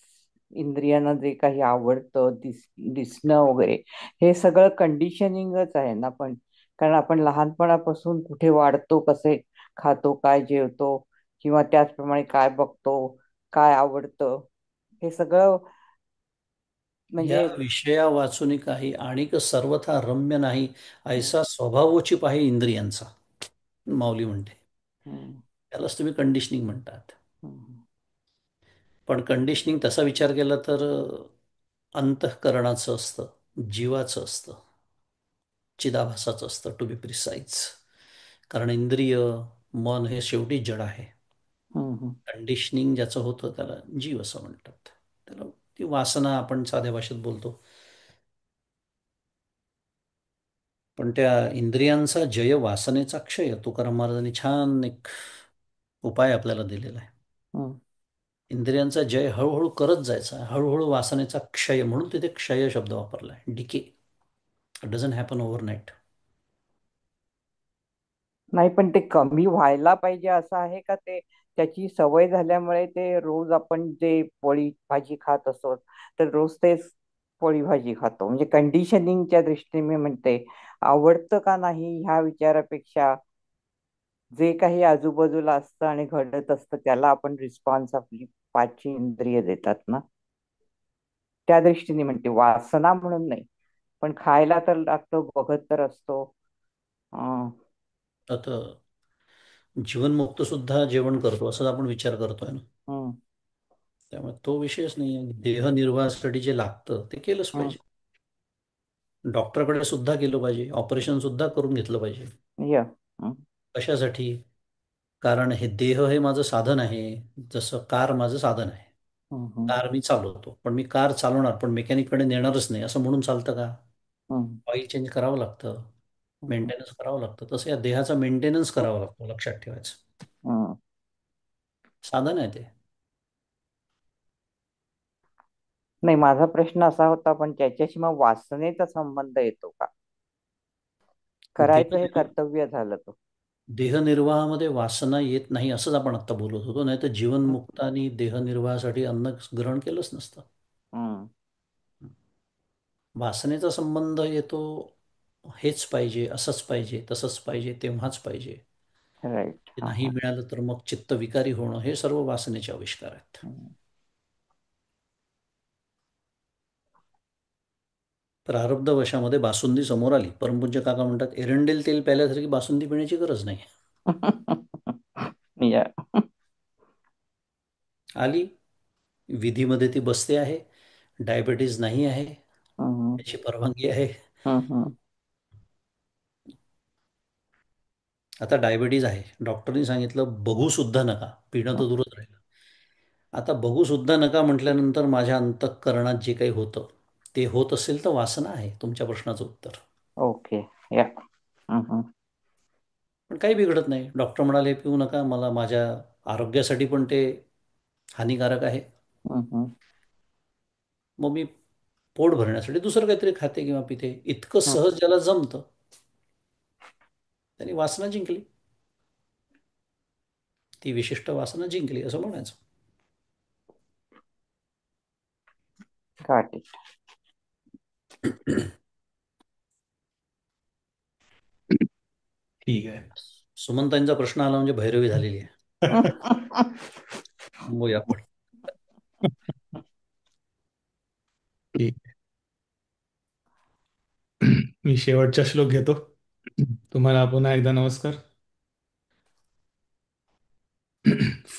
इंद्रियांना जे काही आवडतं, दिसणं वगैरे, हे सगळं कंडिशनिंगच आहे ना. पण कारण आपण लहानपणापासून कुठे वाढतो, कसे खातो, काय जेवतो, किंवा त्याचप्रमाणे काय बघतो, काय आवडतं, हे सगळं या म्हणजे विषया वाचून काही आणिक सर्वथा रम्य नाही, ऐसा स्वभावोची पाही इंद्रियांचा, माऊली म्हणते. हम्म, त्यालाच तुम्ही कंडिशनिंग म्हणतात. हम्म, पण कंडिशनिंग तसा विचार केला तर अंतःकरणाचं असतं, जीवाचं असतं, चिदाभासाचं असतं, टू बी प्रिसाईज. कारण इंद्रिय, मन हे शेवटी जड आहे. हम्म, कंडिशनिंग ज्याचं होतं त्याला जीव असं म्हणतात. त्याला ती वासना आपण साध्या भाषेत बोलतो. पण त्या इंद्रियांचा जय वासनेचा क्षय, तुकाराम महाराजांनी छान एक उपाय आपल्याला दिलेला आहे. हम्म. इंद्रियांचा जय हळूहळू करत जायचा, हळूहळू वासनेचा क्षय, म्हणून तिथे क्षय शब्द वापरला आहे. Decay doesn't happen overnight. नाही पण ते कमी व्हायला पाहिजे असं आहे का? ते त्याची सवय झाल्यामुळे ते रोज आपण जे पोळी भाजी खात असतो तर रोज तेच पोळी भाजी खातो, म्हणजे कंडिशनिंगच्या दृष्टीने मी म्हणते. आवडतं का नाही ह्या विचारापेक्षा जे काही आजूबाजूला असतं आणि घडत असतं त्याला आपण रिस्पॉन्स आपली पाचची इंद्रिय देतात ना, त्या दृष्टीने म्हणते. वासना म्हणून नाही. पण खायला तर लागतो, बघत तर असतो. अं, आता जीवनमुक्त सुद्धा जेवण करतो असं आपण विचार करतोय ना. हं, त्यामुळे तो विषयच नाही आहे. देहनिर्वाहासाठी जे लागतं ते केलंच हं, पाहिजे. डॉक्टरकडे सुद्धा गेलं पाहिजे, ऑपरेशन सुद्धा करून घेतलं पाहिजे. य, हं, कशासाठी? कारण हे देह हे माझं साधन आहे. जसं कार माझं साधन आहे. हं, हं, कार मी चालवतो, पण मी कार चालवणार पण मेकॅनिककडे नेणारच नाही असं म्हणून चालतं का? हं, ऑइल चेंज करावं लागतं, हं, मेंटेनन्स करावं लागतं. तसं या देहाचा मेंटेनन्स करावा लागतो, लक्षात ठेवायचं. हं. साधन आहे ते. नाही, माझा प्रश्न असा होता, पण त्याच्याशी मग वासनेचा संबंध येतो का? करायचं हे देह कर्तव्य झालं तो. देहनिर्वाहामध्ये वासना येत नाही असंच आपण आत्ता बोलत होतो. नाही तर जीवनमुक्तानी देहनिर्वाहासाठी अन्न ग्रहण केलंच नसतं. हं, वासनेचा संबंध येतो, हेच पाहिजे, असंच पाहिजे, तसंच पाहिजे, तेव्हाच पाहिजे. राईट. ते हा, नाही हा. मिळालं तर मग चित्त विकारी होणं, हे सर्व वासनेचे आविष्कार आहेत. हं. प्रारब्धवशामध्ये बासुंदी समोर आली. परमपूज्य काका म्हणतात, एरंडेल तेल प्यायल्यासारखी बासुंदी पिण्याची गरज नाही. या. आली, विधीमध्ये ती बसते आहे. डायबिटीज नाही आहे, हं, त्याची परवानगी आहे. हं, हं, आता डायबिटीज आहे, डॉक्टरनी सांगितलं बघू सुद्धा नका, पिणं हं. तर दूरच राहिलं. आता बघू सुद्धा नका म्हटल्यानंतर माझ्या अंतःकरणात जे काही होतं ते होत असेल तर वासना आहे, तुमच्या प्रश्नाचं उत्तर. ओके. या. हं, हं, पण काही बिघडत नाही. डॉक्टर म्हणाले पिऊ नका, मला माझ्या आरोग्यासाठी पण ते हानिकारक आहे. हं, हं, मग मी पोट भरण्यासाठी दुसरं काहीतरी खाते किंवा पिते. इतकं हं. सहज ज्याला जमतं त्यांनी वासना जिंकली, ती विशिष्ट वासना जिंकली असं म्हणायचं. Got it. ठीक आहे. सुमनताईंचा प्रश्न आला म्हणजे भैरवी झालेली आहे. थांबूया आपण. ठीक आहे. मी शेवटचा श्लोक घेतो. तुम्हाला पुन्हा एकदा नमस्कार.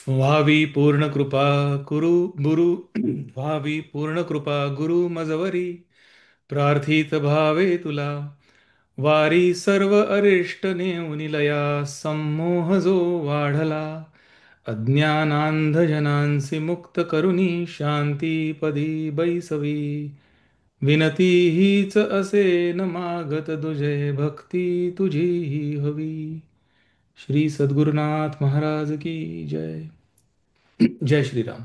व्हावी पूर्ण कृपा कुरु गुरु व्हावी पूर्ण कृपा गुरु मजवरी प्रार्थित भावे तुला वारी सर्व अरिष्ट नेऊनिलया संमोह जो वाढला अज्ञानांधजनांसी मुक्त करुणी शांतीपदी बैसवी विनती हीच असे न मागत दुजे भक्ती तुझी ही हवी. श्री सद्गुरुनाथ महाराज की जय. जय श्रीराम.